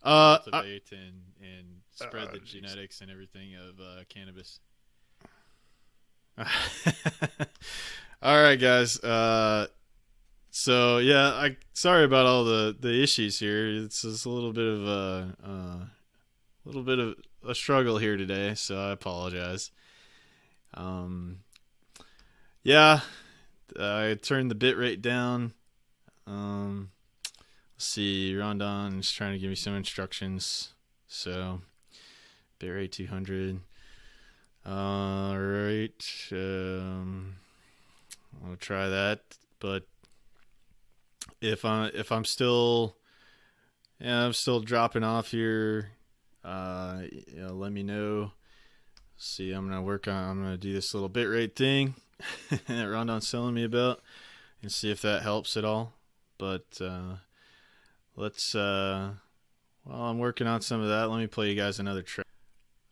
Cultivate and spread the genetics and everything of cannabis. All right, guys. So yeah, sorry about all the issues here. It's just a little bit of a struggle here today, so I apologize. Yeah, I turned the bit rate down. Let's see, Rondon is trying to give me some instructions. So bitrate 200. All right. I'll try that, but if I'm still dropping off here, let me know. See, I'm gonna do this little bitrate thing that Rondon's telling me about and see if that helps at all. But while I'm working on some of that, let me play you guys another track.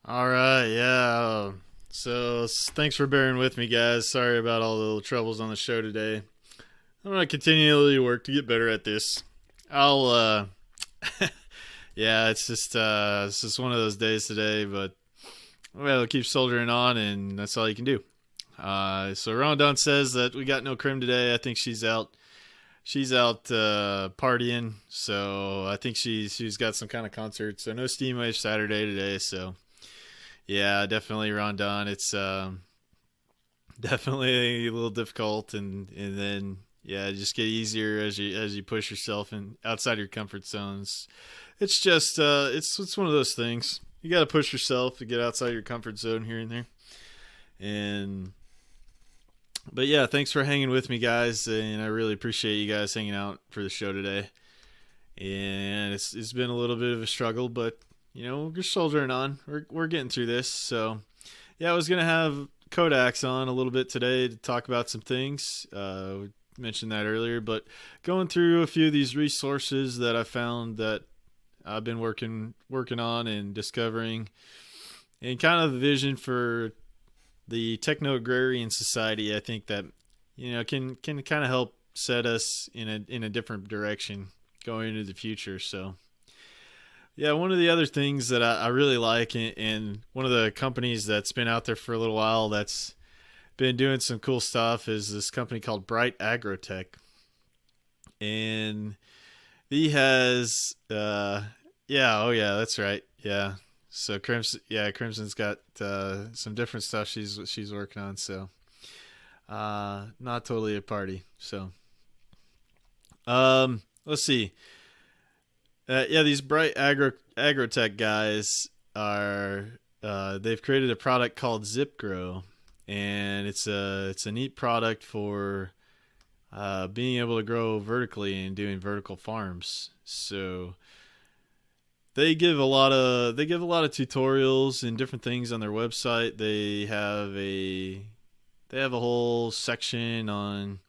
All right, yeah. So thanks for bearing with me, guys. Sorry about all the little troubles on the show today. I'm gonna continually work to get better at this. I'll yeah, it's just one of those days today, but well, keep soldiering on, and that's all you can do. So Rondon says that we got no Crim today. I think she's out partying, so I think she's got some kind of concert. So no Steam Wave Saturday today. So yeah, definitely Rondon. It's definitely a little difficult, and then yeah, just get easier as you push yourself and outside your comfort zones. It's just it's one of those things. You got to push yourself to get outside your comfort zone here and there. But yeah, thanks for hanging with me, guys, and I really appreciate you guys hanging out for the show today. And it's been a little bit of a struggle, but we're soldiering on. We're getting through this. So yeah, I was gonna have Kodak's on a little bit today to talk about some things. We mentioned that earlier, but going through a few of these resources that I found that I've been working on and discovering, and kind of the vision for the techno-agrarian society. I think that can kind of help set us in a different direction going into the future. So yeah, one of the other things that I really like, and one of the companies that's been out there for a little while that's been doing some cool stuff, is this company called Bright Agrotech. And he has that's right. Yeah. So Crimson's got some different stuff she's working on, so not totally a party. So let's see. These Bright Agrotech guys are they've created a product called ZipGrow, and it's a neat product for being able to grow vertically and doing vertical farms. So they give a lot of tutorials and different things on their website. They have a whole section on,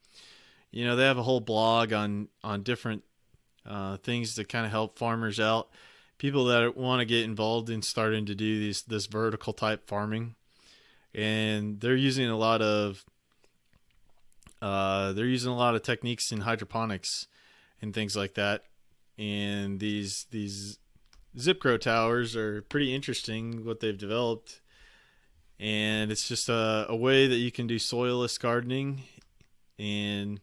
they have a whole blog on different things to kind of help farmers out, people that want to get involved in starting to do this vertical type farming. And they're using a lot of techniques in hydroponics and things like that. And these ZipGrow towers are pretty interesting, what they've developed. And it's just a way that you can do soilless gardening. And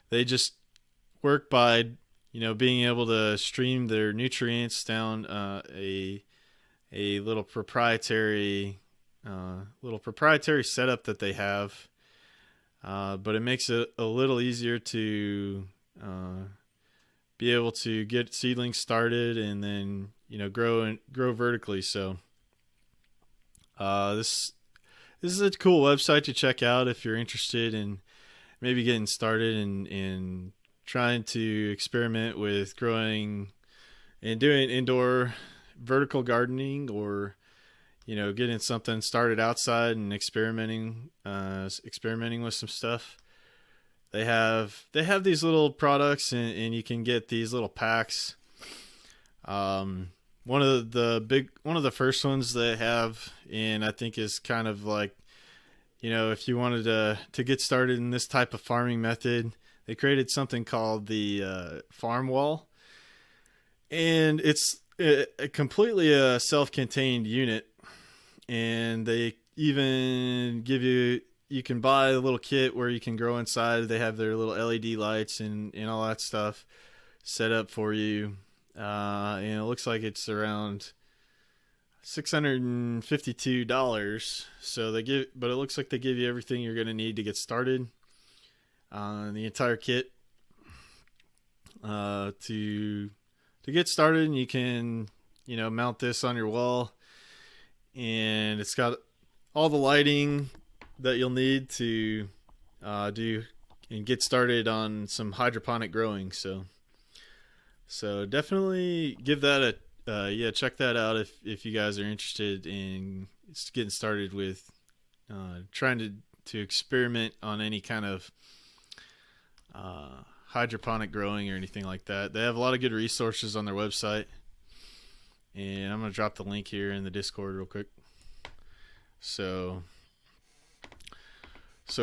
they just work by, being able to stream their nutrients down a little proprietary setup that they have. But it makes it a little easier to be able to get seedlings started and then grow vertically. So this this is a cool website to check out if you're interested in maybe getting started in trying to experiment with growing and doing indoor vertical gardening, or getting something started outside and experimenting with some stuff. They have these little products, and you can get these little packs. One of the first ones they have, and I think is kind of like, if you wanted to get started in this type of farming method, they created something called the farm wall, and it's a completely a self-contained unit. And they even give you can buy a little kit where you can grow inside. They have their little LED lights and all that stuff set up for you. And it looks like it's around $652. So but it looks like they give you everything you're going to need to get started. The entire kit to get started, and you can mount this on your wall, and it's got all the lighting that you'll need to do and get started on some hydroponic growing. So definitely give that check that out if you guys are interested in getting started with trying to experiment on any kind of hydroponic growing or anything like that. They have a lot of good resources on their website, and I'm going to drop the link here in the Discord real quick. So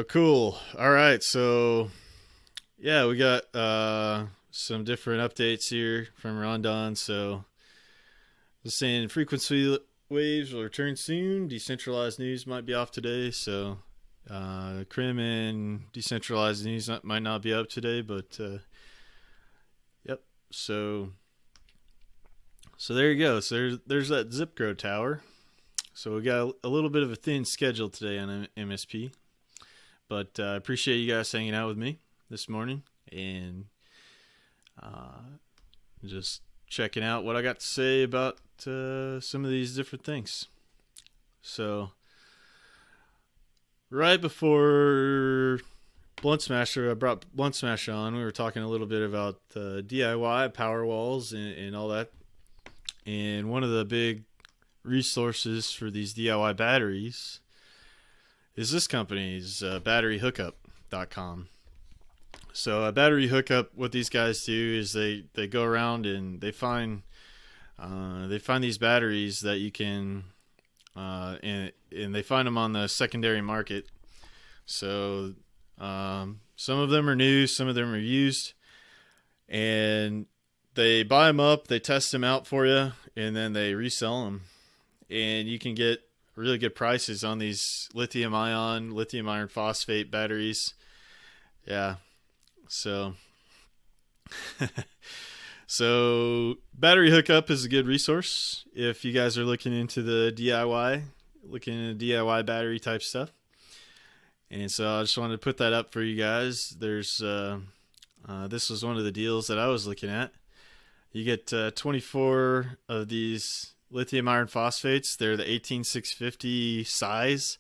cool. All right. So yeah, we got some different updates here from Rondon. So just saying, frequency waves will return soon. Decentralized news might be off today. So Crim and decentralized news might not be up today, but yep. So there you go. So there's that ZipGrow tower. So we got a little bit of a thin schedule today on MSP, but I appreciate you guys hanging out with me this morning and just checking out what I got to say about some of these different things. So right before Blunt Smasher, I brought Blunt Smasher on. We were talking a little bit about DIY power walls and all that. And one of the big resources for these DIY batteries is this company's batteryhookup.com. So a battery hookup, what these guys do is they go around and they find these batteries that you can and they find them on the secondary market. So some of them are new, some of them are used, and they buy them up, they test them out for you, and then they resell them. And you can get really good prices on these lithium iron phosphate batteries. Yeah. So Battery Hookup is a good resource if you guys are looking into DIY battery type stuff. And so I just wanted to put that up for you guys. There's this was one of the deals that I was looking at. You get 24 of these lithium iron phosphates. They're the 18650 size,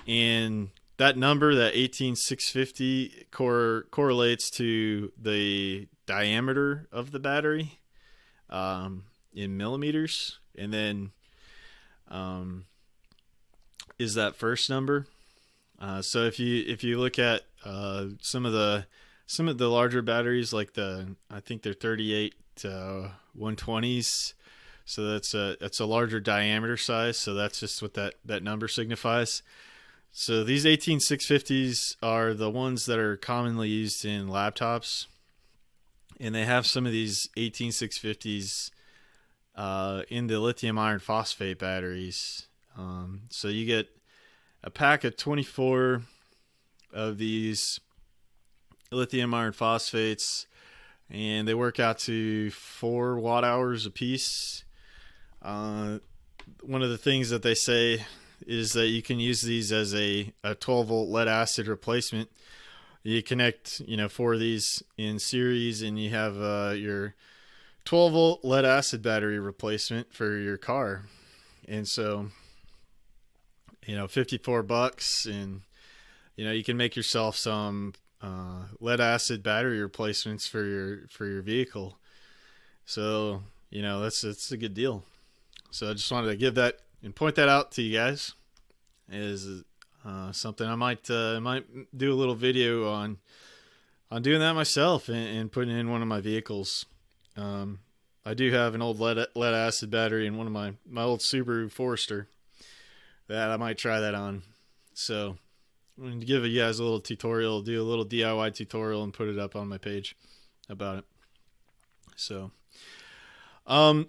and that number, that 18650, correlates to the diameter of the battery in millimeters, and then is that first number. So if you look at some of the larger batteries, like I think they're 38 120s. So that's a larger diameter size. So that's just what that number signifies. So these 18650s are the ones that are commonly used in laptops, and they have some of these 18650s in the lithium iron phosphate batteries. So you get a pack of 24 of these lithium iron phosphates, and they work out to 4 watt hours a piece. One of the things that they say is that you can use these as a 12 volt lead acid replacement. You connect 4 of these in series, and you have your 12 volt lead acid battery replacement for your car. And so $54, and you can make yourself some lead acid battery replacements for your vehicle. So that's a good deal. So I just wanted to give that and point that out to you guys. Is something I might do a little video on doing that myself and putting in one of my vehicles. I do have an old lead acid battery in one of my old Subaru Forester that I might try that on. So I'm going to give you guys a little tutorial, do a little DIY tutorial, and put it up on my page about it. So, all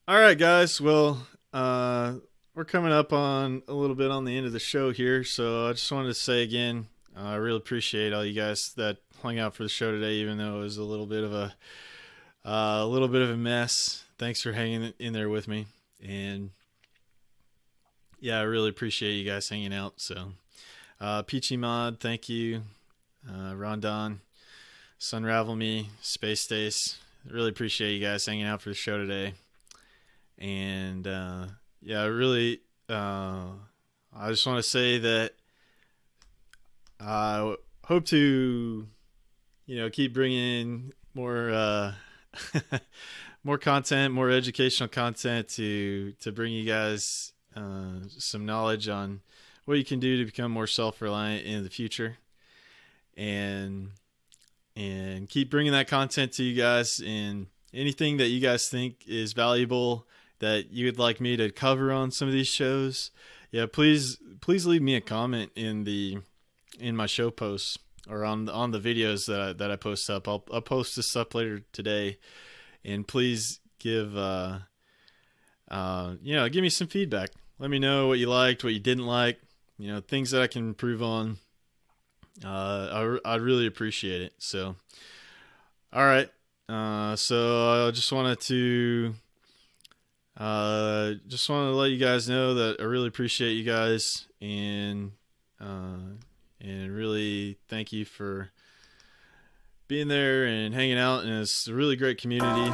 right, guys. Well, we're coming up on a little bit on the end of the show here. So I just wanted to say again, I really appreciate all you guys that hung out for the show today, even though it was a little bit of a mess. Thanks for hanging in there with me. And yeah, I really appreciate you guys hanging out. So, Peachy Mod, thank you. Rondon, Sunravel Me, Space Stace, really appreciate you guys hanging out for the show today. And yeah, really, I just want to say that I hope to, keep bringing more more content, more educational content to bring you guys some knowledge on what you can do to become more self-reliant in the future, and keep bringing that content to you guys. And anything that you guys think is valuable that you would like me to cover on some of these shows, yeah, please leave me a comment in my show posts or on the videos that I post up. I'll post this up later today, and please give me some feedback. Let me know what you liked, what you didn't like, things that I can improve on. I'd really appreciate it. So, all right. So I just wanted to let you guys know that I really appreciate you guys, and really thank you for being there and hanging out. And it's a really great community.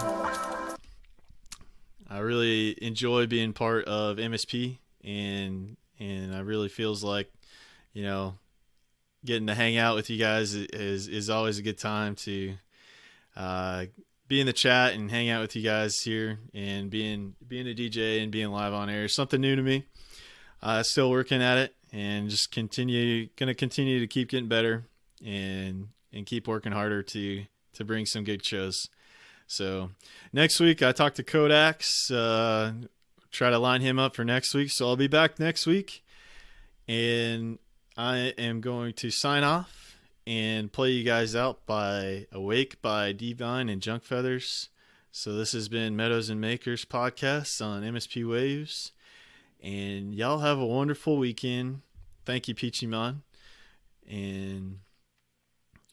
I really enjoy being part of MSP, and I really feels like, getting to hang out with you guys is always a good time to be in the chat and hang out with you guys here, and being a DJ and being live on air is something new to me. Still working at it, and just gonna continue to keep getting better and keep working harder to bring some good shows. So next week I talked to Kodak's, try to line him up for next week. So I'll be back next week, and I am going to sign off and play you guys out by Awake by Divine and Junk Feathers. So this has been Meadows and Makers podcast on MSP Waves, and y'all have a wonderful weekend. Thank you, Peachy Mon, and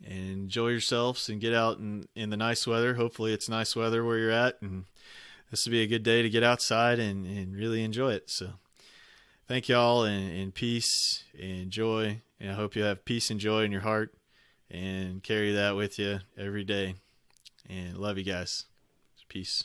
enjoy yourselves and get out in the nice weather. Hopefully it's nice weather where you're at, and this will be a good day to get outside and really enjoy it. So thank y'all, and peace and joy. And I hope you have peace and joy in your heart, and carry that with you every day. And love you guys. Peace.